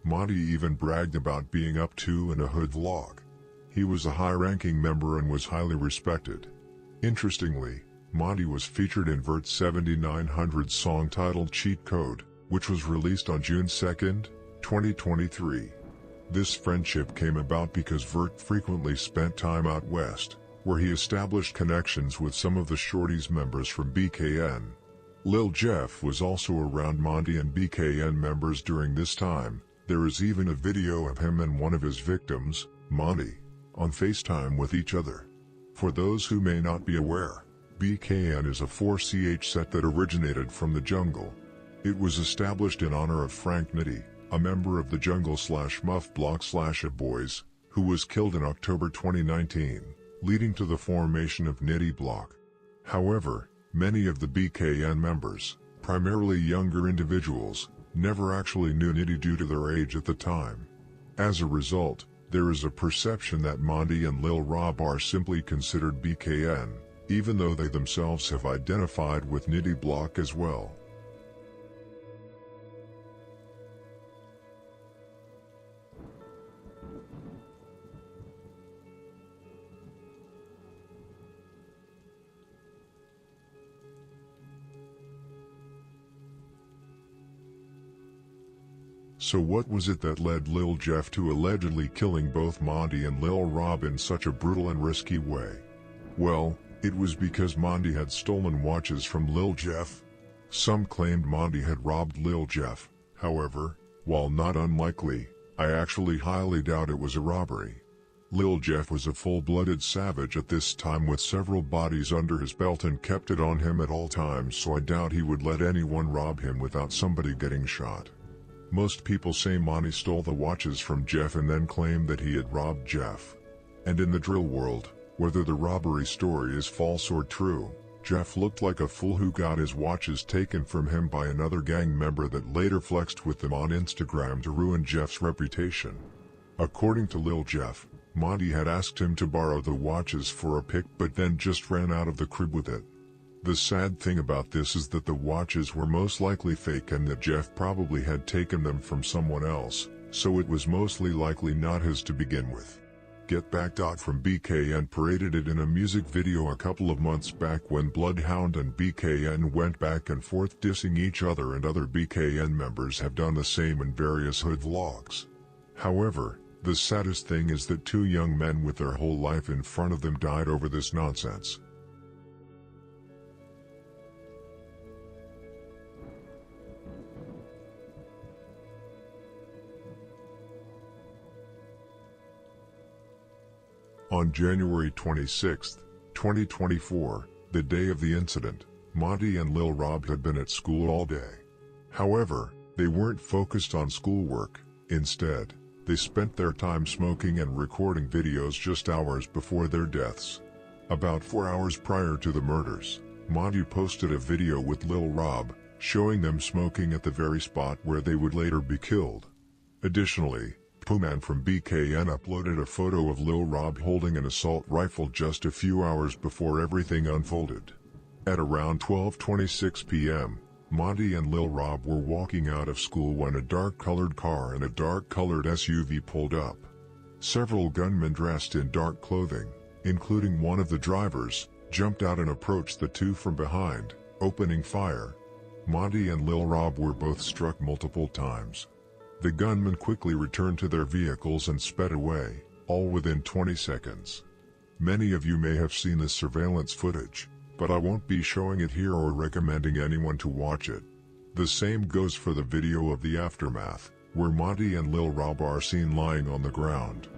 Monty even bragged about being up to in a hood vlog. He was a high-ranking member and was highly respected. Interestingly, Monty was featured in Vert's 7900 song titled Cheat Code, which was released on June 2, 2023. This friendship came about because Vert frequently spent time out west, where he established connections with some of the Shorties members from BKN. Lil Jeff was also around Monty and BKN members during this time. There is even a video of him and one of his victims, Monty, on FaceTime with each other. For those who may not be aware, BKN is a 4CH set that originated from the jungle. It was established in honor of Frank Nitty, a member of the Jungle/Muff Block/EBE Boys, who was killed in October 2019, leading to the formation of Nitty Block. However, many of the BKN members, primarily younger individuals, never actually knew Nitty due to their age at the time. As a result, there is a perception that Monty and Lil Rob are simply considered BKN, even though they themselves have identified with Nitty Block as well. So what was it that led Lil Jeff to allegedly killing both Monty and Lil Rob in such a brutal and risky way? Well, it was because Monty had stolen watches from Lil Jeff. Some claimed Monty had robbed Lil Jeff. However, while not unlikely, I actually highly doubt it was a robbery. Lil Jeff was a full-blooded savage at this time with several bodies under his belt and kept it on him at all times, so I doubt he would let anyone rob him without somebody getting shot. Most people say Monty stole the watches from Jeff and then claim that he had robbed Jeff. And in the drill world, whether the robbery story is false or true, Jeff looked like a fool who got his watches taken from him by another gang member that later flexed with them on Instagram to ruin Jeff's reputation. According to Lil Jeff, Monty had asked him to borrow the watches for a pic but then just ran out of the crib with it. The sad thing about this is that the watches were most likely fake and that Jeff probably had taken them from someone else, so it was mostly likely not his to begin with. Get Back. From BKN paraded it in a music video a couple of months back when Bloodhound and BKN went back and forth dissing each other, and other BKN members have done the same in various hood vlogs. However, the saddest thing is that two young men with their whole life in front of them died over this nonsense. On January 26, 2024, the day of the incident, Monty and Lil Rob had been at school all day. However, they weren't focused on schoolwork. Instead, they spent their time smoking and recording videos just hours before their deaths. About 4 hours prior to the murders, Monty posted a video with Lil Rob, showing them smoking at the very spot where they would later be killed. Additionally, Poohman from BKN uploaded a photo of Lil Rob holding an assault rifle just a few hours before everything unfolded. At around 12:26 p.m., Monty and Lil Rob were walking out of school when a dark-colored car and a dark-colored SUV pulled up. Several gunmen dressed in dark clothing, including one of the drivers, jumped out and approached the two from behind, opening fire. Monty and Lil Rob were both struck multiple times. The gunmen quickly returned to their vehicles and sped away, all within 20 seconds. Many of you may have seen this surveillance footage, but I won't be showing it here or recommending anyone to watch it. The same goes for the video of the aftermath, where Monty and Lil Rob are seen lying on the ground.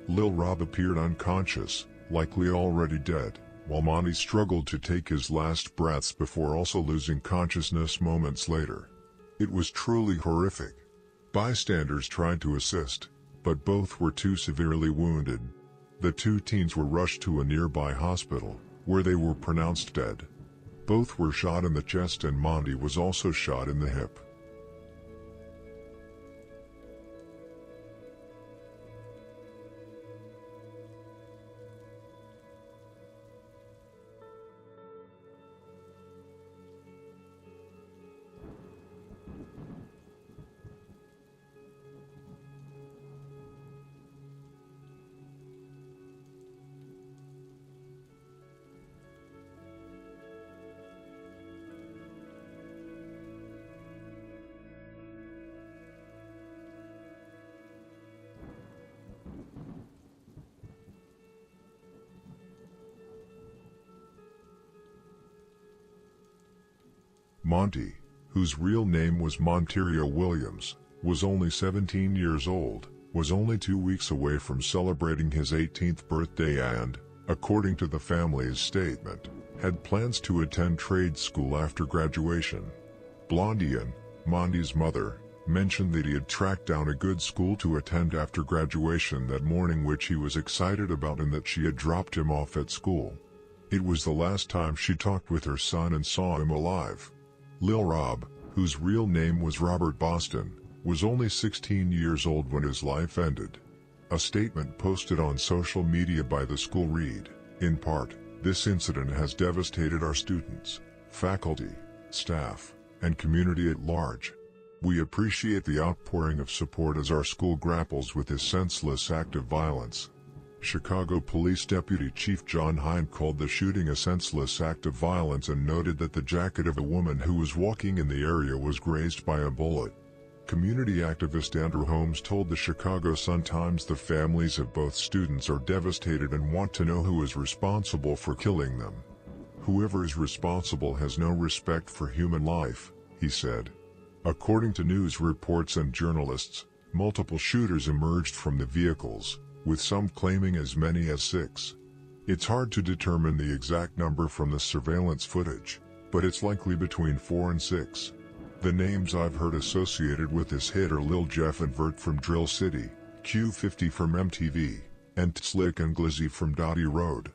Lil Rob appeared unconscious, likely already dead, while Monty struggled to take his last breaths before also losing consciousness moments later. It was truly horrific. Bystanders tried to assist, but both were too severely wounded. The two teens were rushed to a nearby hospital, where they were pronounced dead. Both were shot in the chest and Monty was also shot in the hip. Monty, whose real name was Monterio Williams, was only 17 years old, was only 2 weeks away from celebrating his 18th birthday and, according to the family's statement, had plans to attend trade school after graduation. Blondian, Monty's mother, mentioned that he had tracked down a good school to attend after graduation that morning, which he was excited about, and that she had dropped him off at school. It was the last time she talked with her son and saw him alive. Lil Rob, whose real name was Robert Boston, was only 16 years old when his life ended. A statement posted on social media by the school read, in part, "This incident has devastated our students, faculty, staff, and community at large. We appreciate the outpouring of support as our school grapples with this senseless act of violence." Chicago Police Deputy Chief John Hine called the shooting a senseless act of violence and noted that the jacket of a woman who was walking in the area was grazed by a bullet. Community activist Andrew Holmes told the Chicago Sun-Times the families of both students are devastated and want to know who is responsible for killing them. "Whoever is responsible has no respect for human life," he said. According to news reports and journalists, multiple shooters emerged from the vehicles, with some claiming as many as 6. It's hard to determine the exact number from the surveillance footage, but it's likely between 4 and 6. The names I've heard associated with this hit are Lil Jeff and Vert from Drill City, Q50 from MTV, and Slick and Glizzy from Dottie Road.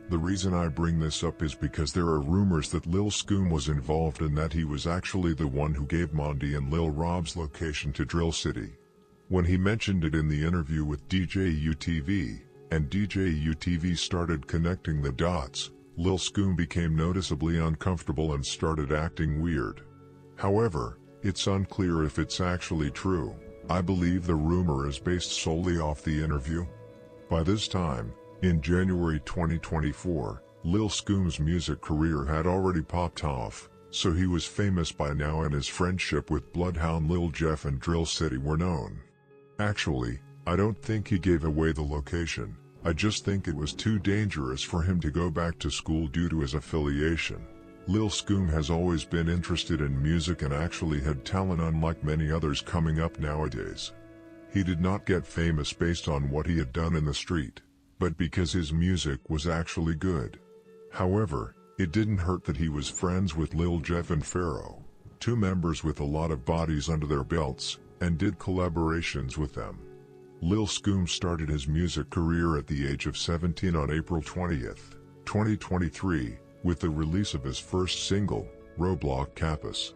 The reason I bring this up is because there are rumors that Lil Scoom was involved and that he was actually the one who gave Mondi and Lil Rob's location to Drill City. When he mentioned it in the interview with DJ UTV, and DJ UTV started connecting the dots, Lil Scoom became noticeably uncomfortable and started acting weird. However, it's unclear if it's actually true. I believe the rumor is based solely off the interview. By this time, in January 2024, Lil Scoom's music career had already popped off, so he was famous by now and his friendship with Bloodhound Lil Jeff and Drill City were known. Actually, I don't think he gave away the location, I just think it was too dangerous for him to go back to school due to his affiliation. Lil Scoom has always been interested in music and actually had talent unlike many others coming up nowadays. He did not get famous based on what he had done in the street, but because his music was actually good. However, it didn't hurt that he was friends with Lil Jeff and Pharaoh, 2 members with a lot of bodies under their belts, and did collaborations with them. Lil Scoom started his music career at the age of 17 on April 20th, 2023, with the release of his first single, RoeBlock Campus.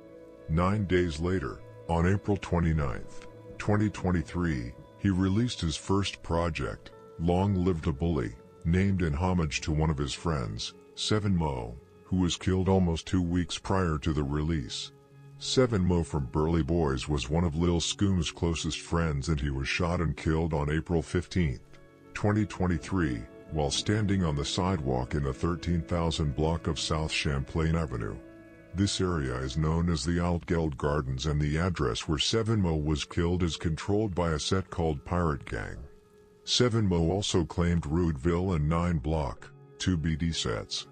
9 days later, on April 29th, 2023, he released his first project, Long Live the Bully, named in homage to one of his friends, 7 Mo, who was killed almost 2 weeks prior to the release. 7 Mo from BurleyBoyz was one of Lil Scoom's closest friends and he was shot and killed on April 15, 2023, while standing on the sidewalk in the 13,000 block of South Champlain Avenue. This area is known as the Altgeld Gardens and the address where 7 Mo was killed is controlled by a set called Pirate Gang. 7 Mo also claimed Rudeville and 9 Block, 2 BD sets.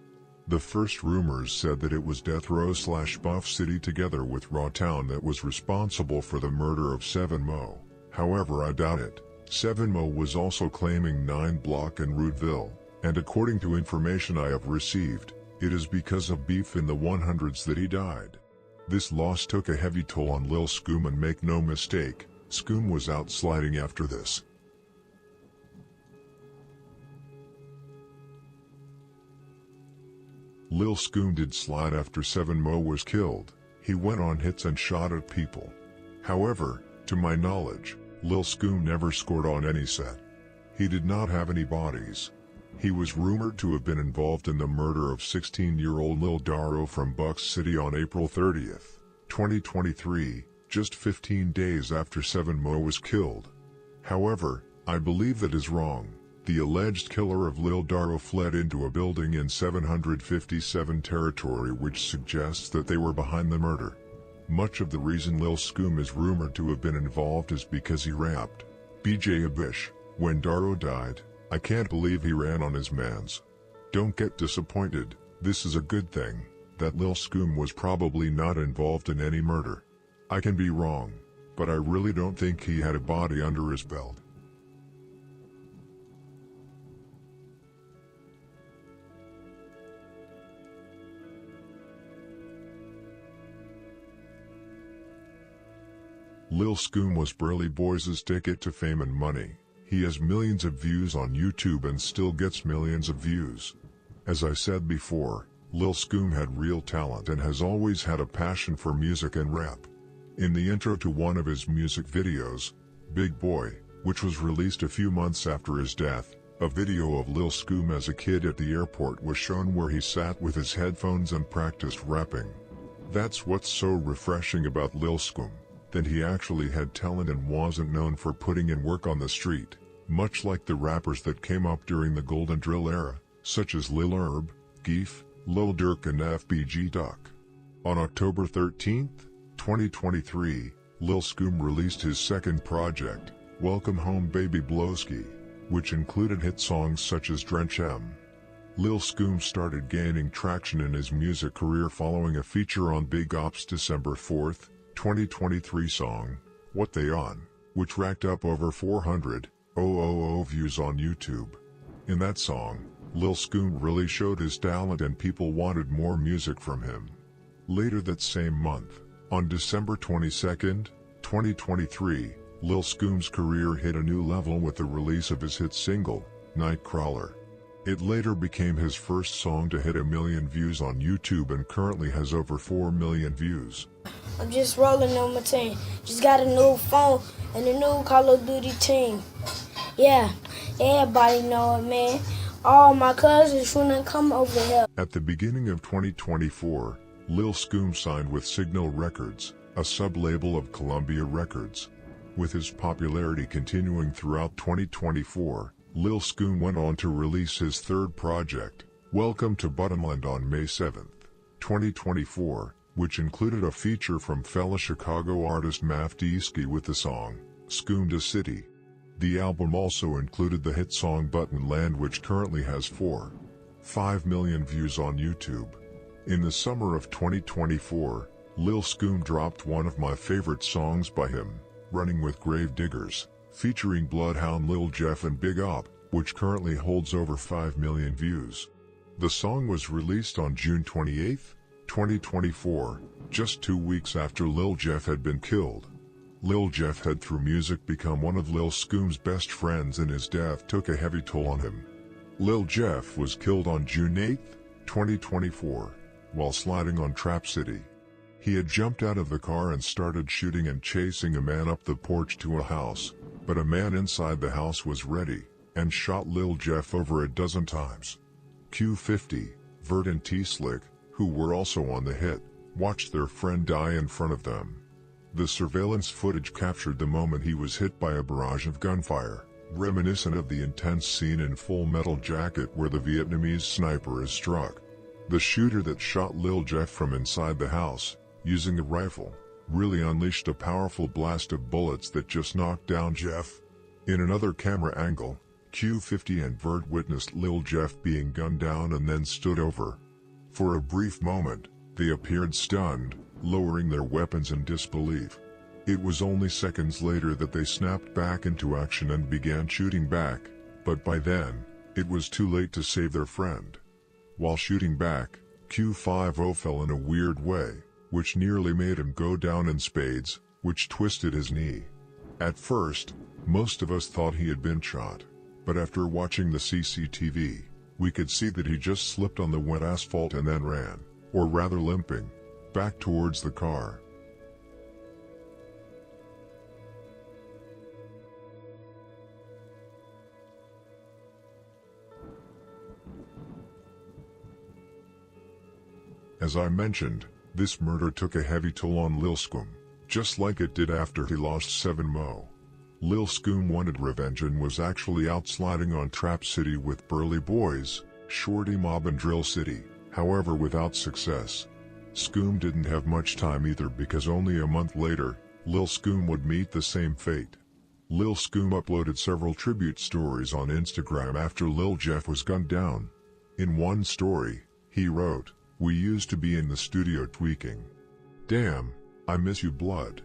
The first rumors said that it was Death Row/Buff City together with Rawtown that was responsible for the murder of 7 Mo. However, I doubt it. 7 Mo was also claiming 9 Block and Rudeville, and according to information I have received, it is because of beef in the 100s that he died. This loss took a heavy toll on Lil Scoom, and make no mistake, Scoom was out sliding after this. Lil Scoom did slide after 7 Mo was killed. He went on hits and shot at people. However, to my knowledge, Lil Scoom never scored on any set. He did not have any bodies. He was rumored to have been involved in the murder of 16-year-old Lil Daro from Bucks City on April 30th, 2023, just 15 days after 7 Mo was killed. However, I believe that is wrong. The alleged killer of Lil Daro fled into a building in 757 territory, which suggests that they were behind the murder. Much of the reason Lil Scoom is rumored to have been involved is because he rapped, "BJ a bish, when Daro died, I can't believe he ran on his mans." Don't get disappointed, this is a good thing, that Lil Scoom was probably not involved in any murder. I can be wrong, but I really don't think he had a body under his belt. Lil Scoom was BurleyBoyz' ticket to fame and money. He has millions of views on YouTube and still gets millions of views. As I said before, Lil Scoom had real talent and has always had a passion for music and rap. In the intro to one of his music videos, Big Boy, which was released a few months after his death. A video of Lil Scoom as a kid at the airport was shown where he sat with his headphones and practiced rapping. That's what's so refreshing about Lil Scoom, that he actually had talent and wasn't known for putting in work on the street, much like the rappers that came up during the Golden Drill era, such as Lil Herb, Geef, Lil Durk and FBG Duck. On October 13, 2023, Lil Scoom released his second project, Welcome Home Baby Blowski, which included hit songs such as Drench M. Lil Scoom started gaining traction in his music career following a feature on Big Op's December 4, 2023 song, What They On, which racked up over 400,000 views on YouTube. In that song, Lil Scoom really showed his talent and people wanted more music from him. Later that same month, on December 22, 2023, Lil Scoom's career hit a new level with the release of his hit single, Nightcrawler. It later became his first song to hit 1 million views on YouTube and currently has over 4 million views. I'm just rolling on my team. Just got a new phone and a new Call of Duty team. Yeah, everybody know it, man. All my cousins wanna come over here. At the beginning of 2024, Lil Scoom signed with Signal Records, a sub-label of Columbia Records. With his popularity continuing throughout 2024, Lil Scoom went on to release his third project, Welcome to Buttonland on May 7, 2024, which included a feature from fellow Chicago artist Maf Deesky with the song, Scoom to City. The album also included the hit song Buttonland, which currently has 4.5 million views on YouTube. In the summer of 2024, Lil Scoom dropped one of my favorite songs by him, Running with Grave Diggers, featuring Bloodhound Lil Jeff and Big Op, which currently holds over 5 million views. The song was released on June 28, 2024, just 2 weeks after Lil Jeff had been killed. Lil Jeff had through music become one of Lil Scoom's best friends, and his death took a heavy toll on him. Lil Jeff was killed on June 8, 2024, while sliding on Trap City. He had jumped out of the car and started shooting and chasing a man up the porch to a house, but a man inside the house was ready, and shot Lil Jeff over a dozen times. Q50, Vert and T-Slick, who were also on the hit, watched their friend die in front of them. The surveillance footage captured the moment he was hit by a barrage of gunfire, reminiscent of the intense scene in Full Metal Jacket where the Vietnamese sniper is struck. The shooter that shot Lil Jeff from inside the house, using a rifle, really unleashed a powerful blast of bullets that just knocked down Jeff. In another camera angle, Q50 and Vert witnessed Lil Jeff being gunned down and then stood over. For a brief moment, they appeared stunned, lowering their weapons in disbelief. It was only seconds later that they snapped back into action and began shooting back, but by then, it was too late to save their friend. While shooting back, Q50 fell in a weird way, which nearly made him go down in spades, which twisted his knee. At first, most of us thought he had been shot, but after watching the CCTV, we could see that he just slipped on the wet asphalt and then ran, or rather limping, back towards the car. As I mentioned, this murder took a heavy toll on Lil Scoom, just like it did after he lost 7 Mo. Lil Scoom wanted revenge and was actually out sliding on Trap City with BurleyBoyz, Shorty Mob and Drill City, however without success. Scoom didn't have much time either, because only a month later, Lil Scoom would meet the same fate. Lil Scoom uploaded several tribute stories on Instagram after Lil Jeff was gunned down. In one story, he wrote, "We used to be in the studio tweaking. Damn, I miss you, blood.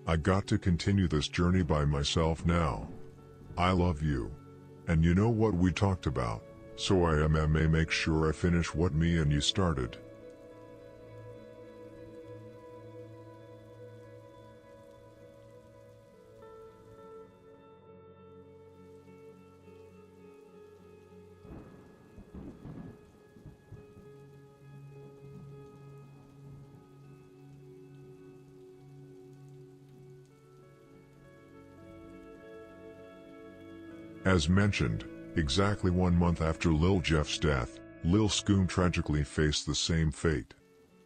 I got to continue this journey by myself now. I love you. And you know what we talked about, so I may make sure I finish what me and you started." As mentioned, exactly 1 month after Lil Jeff's death, Lil Scoom tragically faced the same fate.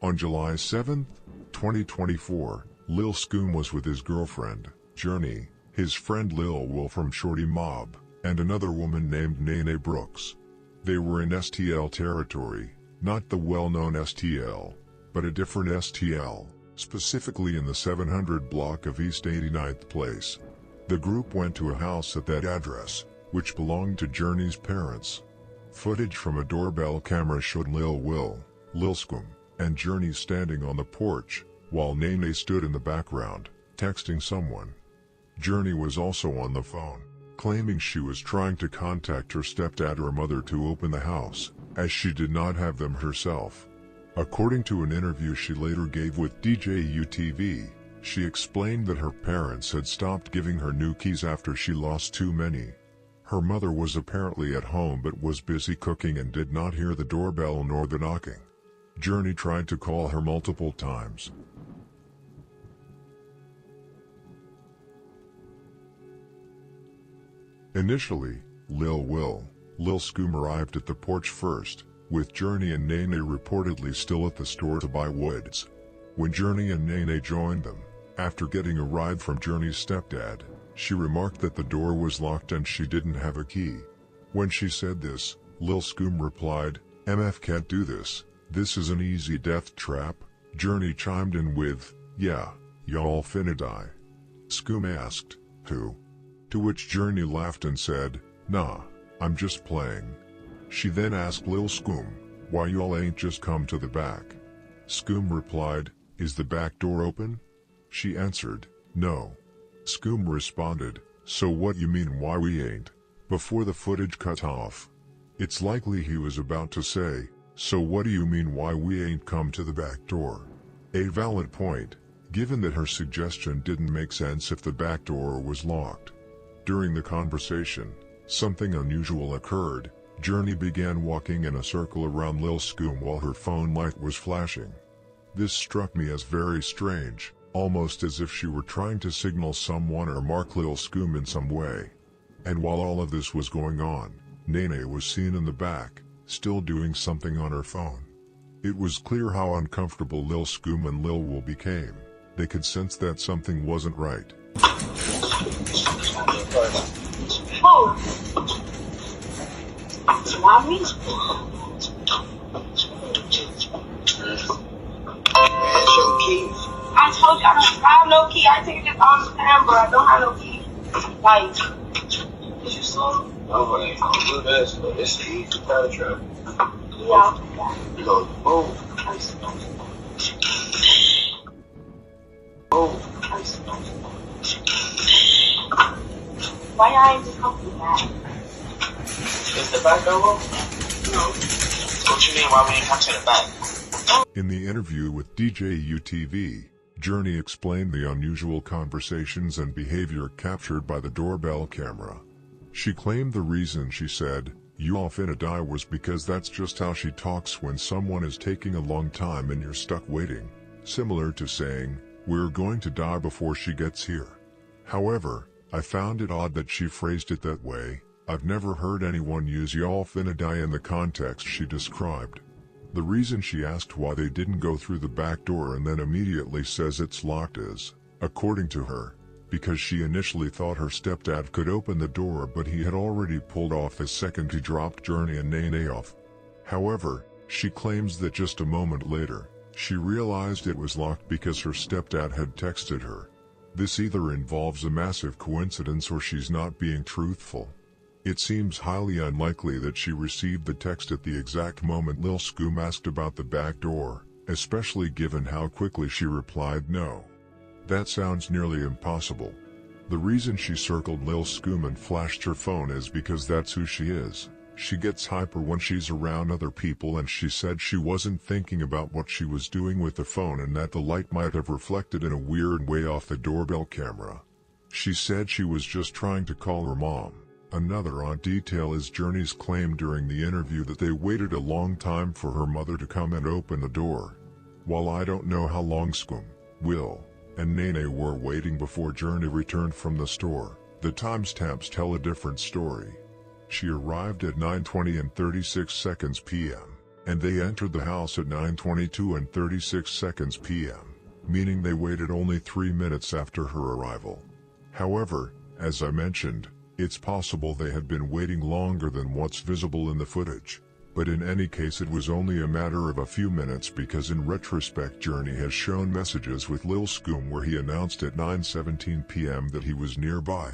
On July 7, 2024, Lil Scoom was with his girlfriend, Journey, his friend Lil Will from Shorty Mob, and another woman named Nene Brooks. They were in STL territory, not the well-known STL, but a different STL, specifically in the 700 block of East 89th Place. The group went to a house at that address, which belonged to Journey's parents. Footage from a doorbell camera showed Lil Will, Lil Scoom, and Journey standing on the porch, while Nene stood in the background, texting someone. Journey was also on the phone, claiming she was trying to contact her stepdad or mother to open the house, as she did not have them herself. According to an interview she later gave with DJU-TV, she explained that her parents had stopped giving her new keys after she lost too many. Her mother was apparently at home but was busy cooking and did not hear the doorbell nor the knocking. Journey tried to call her multiple times. Initially, Lil Scoom arrived at the porch first, with Journey and Nene reportedly still at the store to buy woods. When Journey and Nene joined them, after getting a ride from Journey's stepdad, she remarked that the door was locked and she didn't have a key. When she said this, Lil Scoom replied, "MF can't do this, this is an easy death trap." Journey chimed in with, "Yeah, y'all finna die." Scoom asked, "Who?" To which Journey laughed and said, "Nah, I'm just playing." She then asked Lil Scoom, "Why y'all ain't just come to the back?" Scoom replied, "Is the back door open?" She answered, "No." Scoom responded, "So what you mean why we ain't?" Before the footage cut off. It's likely he was about to say, "So what do you mean why we ain't come to the back door?" A valid point, given that her suggestion didn't make sense if the back door was locked. During the conversation, something unusual occurred. Journey began walking in a circle around Lil Scoom while her phone light was flashing. This struck me as very strange, almost as if she were trying to signal someone or mark Lil Scoom in some way. And while all of this was going on, Nene was seen in the back, still doing something on her phone. It was clear how uncomfortable Lil Scoom and Lil Will became. They could sense that something wasn't right. Oh. Mommy? That's your key. I told you I don't have no key. I take this all the time, bro. I don't have no key. Like, did you saw? Oh, I don't do this, but it's easy kind of trap. Yeah. You go, boom. Boom. Why y'all ain't just come to the back? Is the back door open? No. What you mean why we ain't come to the back? In the interview with DJU-TV, Journey explained the unusual conversations and behavior captured by the doorbell camera. She claimed the reason she said, "You all finna die" was because that's just how she talks when someone is taking a long time and you're stuck waiting, similar to saying, "We're going to die before she gets here." However, I found it odd that she phrased it that way. I've never heard anyone use "y'all finna die" in the context she described. The reason she asked why they didn't go through the back door and then immediately says it's locked is, according to her, because she initially thought her stepdad could open the door but he had already pulled off the second he dropped Journey and Nene off. However, she claims that just a moment later, she realized it was locked because her stepdad had texted her. This either involves a massive coincidence or she's not being truthful. It seems highly unlikely that she received the text at the exact moment Lil Scoom asked about the back door, especially given how quickly she replied no. That sounds nearly impossible. The reason she circled Lil Scoom and flashed her phone is because that's who she is. She gets hyper when she's around other people, and she said she wasn't thinking about what she was doing with the phone and that the light might have reflected in a weird way off the doorbell camera. She said she was just trying to call her mom. Another odd detail is Journey's claim during the interview that they waited a long time for her mother to come and open the door. While I don't know how long Scoom, Will, and Nene were waiting before Journey returned from the store, The timestamps tell a different story. She arrived at 9:20 and 36 seconds p.m., and they entered the house at 9:22 and 36 seconds p.m., meaning they waited only 3 minutes after her arrival. However, as I mentioned, it's possible they had been waiting longer than what's visible in the footage. But in any case, it was only a matter of a few minutes, because in retrospect Journey has shown messages with Lil Scoom where he announced at 9:17 p.m. that he was nearby.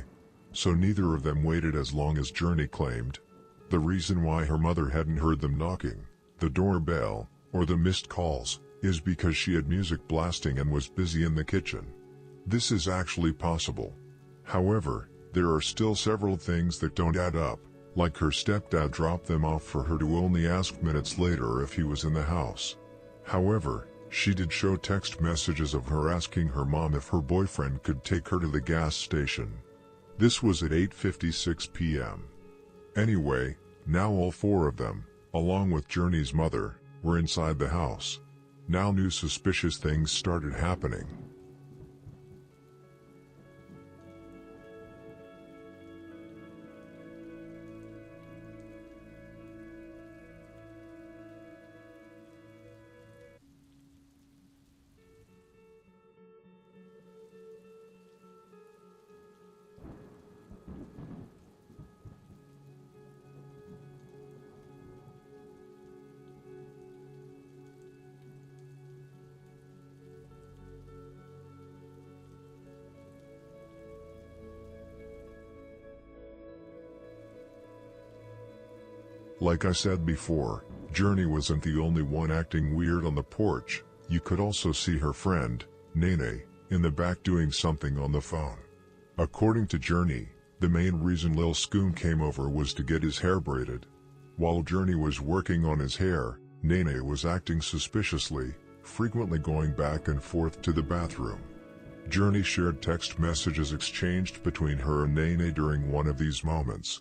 So neither of them waited as long as Journey claimed. The reason why her mother hadn't heard them knocking, the doorbell, or the missed calls, is because she had music blasting and was busy in the kitchen. This is actually possible. However, there are still several things that don't add up, like her stepdad dropped them off for her to only ask minutes later if he was in the house. However, she did show text messages of her asking her mom if her boyfriend could take her to the gas station. This was at 8:56 p.m. Anyway, now all four of them, along with Journey's mother, were inside the house. Now new suspicious things started happening. Like I said before, Journey wasn't the only one acting weird on the porch. You could also see her friend, Nene, in the back doing something on the phone. According to Journey, the main reason Lil Scoom came over was to get his hair braided. While Journey was working on his hair, Nene was acting suspiciously, frequently going back and forth to the bathroom. Journey shared text messages exchanged between her and Nene during one of these moments.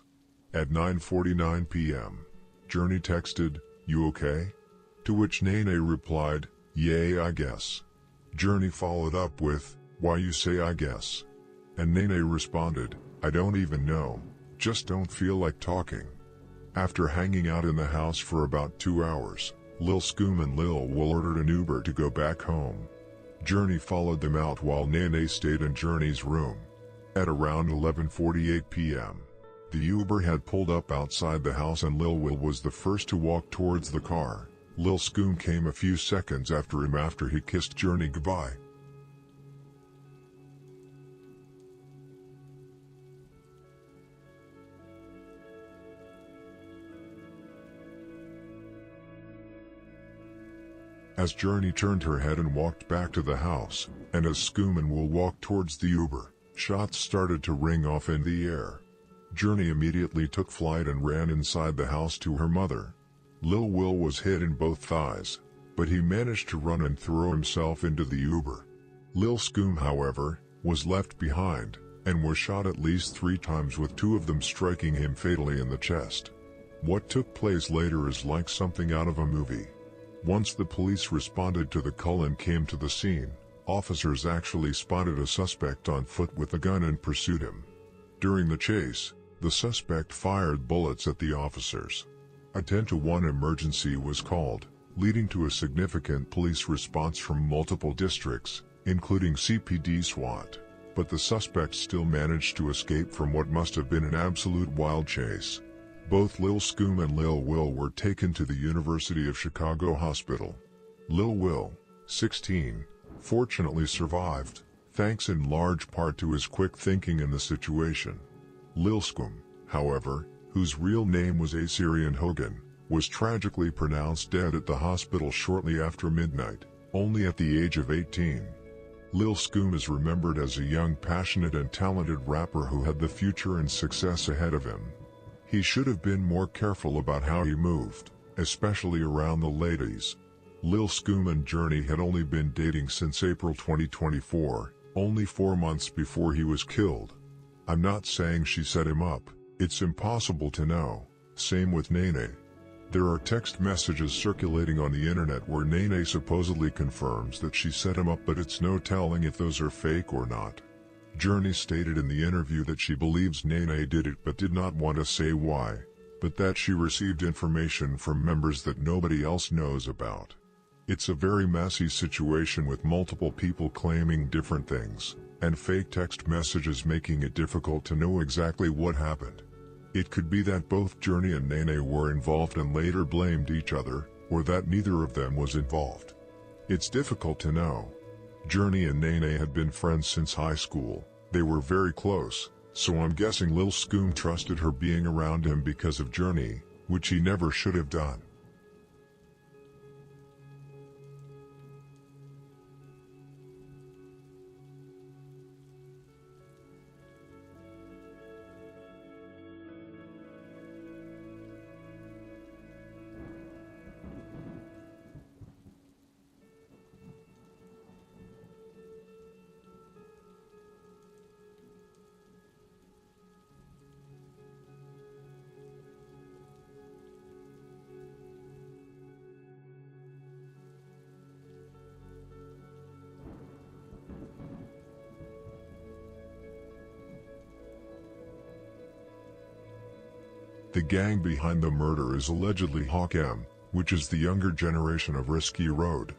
At 9:49 p.m., Journey texted, "You okay?" To which Nene replied, "Yay, I guess." Journey followed up with, "Why you say I guess?" And Nene responded, "I don't even know, just don't feel like talking." After hanging out in the house for about 2 hours, Lil Scoom and Lil Will ordered an Uber to go back home. Journey followed them out while Nene stayed in Journey's room. At around 11:48 p.m., the Uber had pulled up outside the house and Lil Will was the first to walk towards the car. Lil Scoom came a few seconds after him after he kissed Journey goodbye. As Journey turned her head and walked back to the house, and as Scoom and Will walked towards the Uber, shots started to ring off in the air. Journey immediately took flight and ran inside the house to her mother. Lil Will was hit in both thighs, but he managed to run and throw himself into the Uber. Lil Scoom, however, was left behind, and was shot at least 3 times, with 2 of them striking him fatally in the chest. What took place later is like something out of a movie. Once the police responded to the call and came to the scene, officers actually spotted a suspect on foot with a gun and pursued him. During the chase, the suspect fired bullets at the officers. A 10-to-1 emergency was called, leading to a significant police response from multiple districts, including CPD SWAT, but the suspect still managed to escape from what must have been an absolute wild chase. Both Lil Scoom and Lil Will were taken to the University of Chicago Hospital. Lil Will, 16, fortunately survived, thanks in large part to his quick thinking in the situation. Lil Scoom, however, whose real name was Assyrian Hogan, was tragically pronounced dead at the hospital shortly after midnight, only at the age of 18. Lil Scoom is remembered as a young, passionate and talented rapper who had the future and success ahead of him. He should have been more careful about how he moved, especially around the ladies. Lil Scoom and Journey had only been dating since April 2024, only 4 months before he was killed. I'm not saying she set him up, it's impossible to know, same with Nene. There are text messages circulating on the internet where Nene supposedly confirms that she set him up, but it's no telling if those are fake or not. Journey stated in the interview that she believes Nene did it but did not want to say why, but that she received information from members that nobody else knows about. It's a very messy situation with multiple people claiming different things, and fake text messages making it difficult to know exactly what happened. It could be that both Journey and Nene were involved and later blamed each other, or that neither of them was involved. It's difficult to know. Journey and Nene had been friends since high school. They were very close, so I'm guessing Lil Scoom trusted her being around him because of Journey, which he never should have done. The gang behind the murder is allegedly Hawk M, which is the younger generation of Risky Road.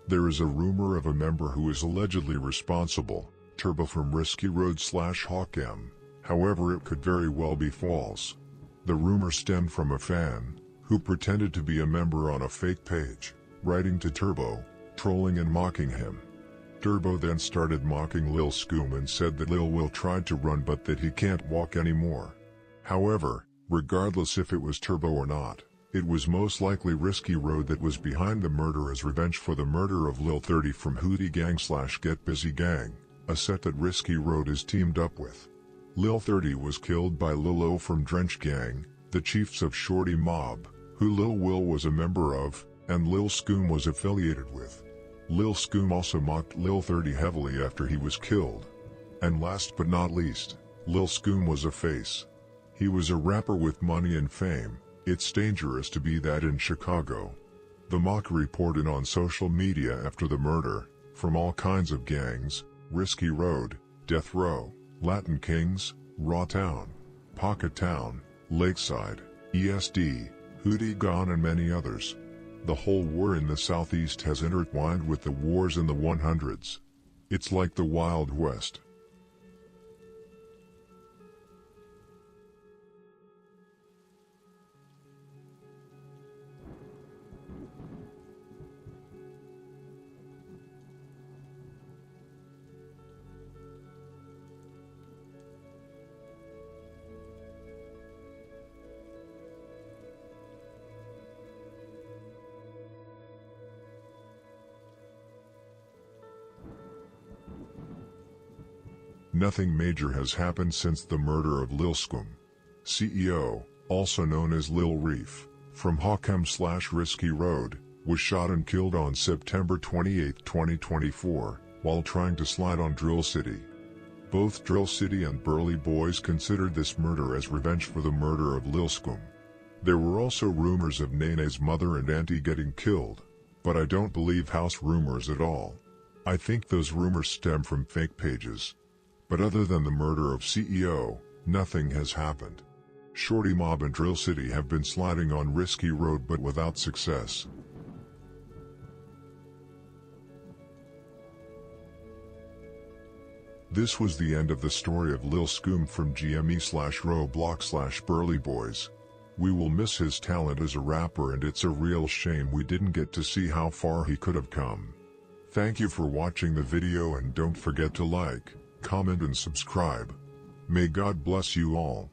There is a rumor of a member who is allegedly responsible, Turbo from Risky Road / Hawk M. However, it could very well be false. The rumor stemmed from a fan, who pretended to be a member on a fake page, writing to Turbo, trolling and mocking him. Turbo then started mocking Lil Scoom and said that Lil will tried to run but that he can't walk anymore. However, regardless if it was Turbo or not, it was most likely Risky Road that was behind the murder as revenge for the murder of Lil 30 from Hootie Gang / Get Busy Gang, a set that Risky Road is teamed up with. Lil 30 was killed by Lil O from Drench Gang, the chiefs of Shorty Mob, who Lil Will was a member of, and Lil Scoom was affiliated with. Lil Scoom also mocked Lil 30 heavily after he was killed. And last but not least, Lil Scoom was a face. He was a rapper with money and fame. It's dangerous to be that in Chicago. The mock reported on social media after the murder, from all kinds of gangs, Risky Road, Death Row, Latin Kings, Raw Town, Pocket Town, Lakeside, ESD, Hootie Gone and many others. The whole war in the Southeast has intertwined with the wars in the 100s. It's like the Wild West. Nothing major has happened since the murder of Lil Scoom. CEO, also known as Lil Reef, from Hawkem / Risky Road, was shot and killed on September 28, 2024, while trying to slide on Drill City. Both Drill City and BurleyBoyz considered this murder as revenge for the murder of Lil Scoom. There were also rumors of Nene's mother and auntie getting killed, but I don't believe house rumors at all. I think those rumors stem from fake pages. But other than the murder of CEO, nothing has happened. Shorty Mob and Drill City have been sliding on Risky Road but without success. This was the end of the story of Lil Scoom from GME / RoeBlock / BurleyBoyz. We will miss his talent as a rapper and it's a real shame we didn't get to see how far he could have come. Thank you for watching the video and don't forget to like, comment and subscribe. May God bless you all.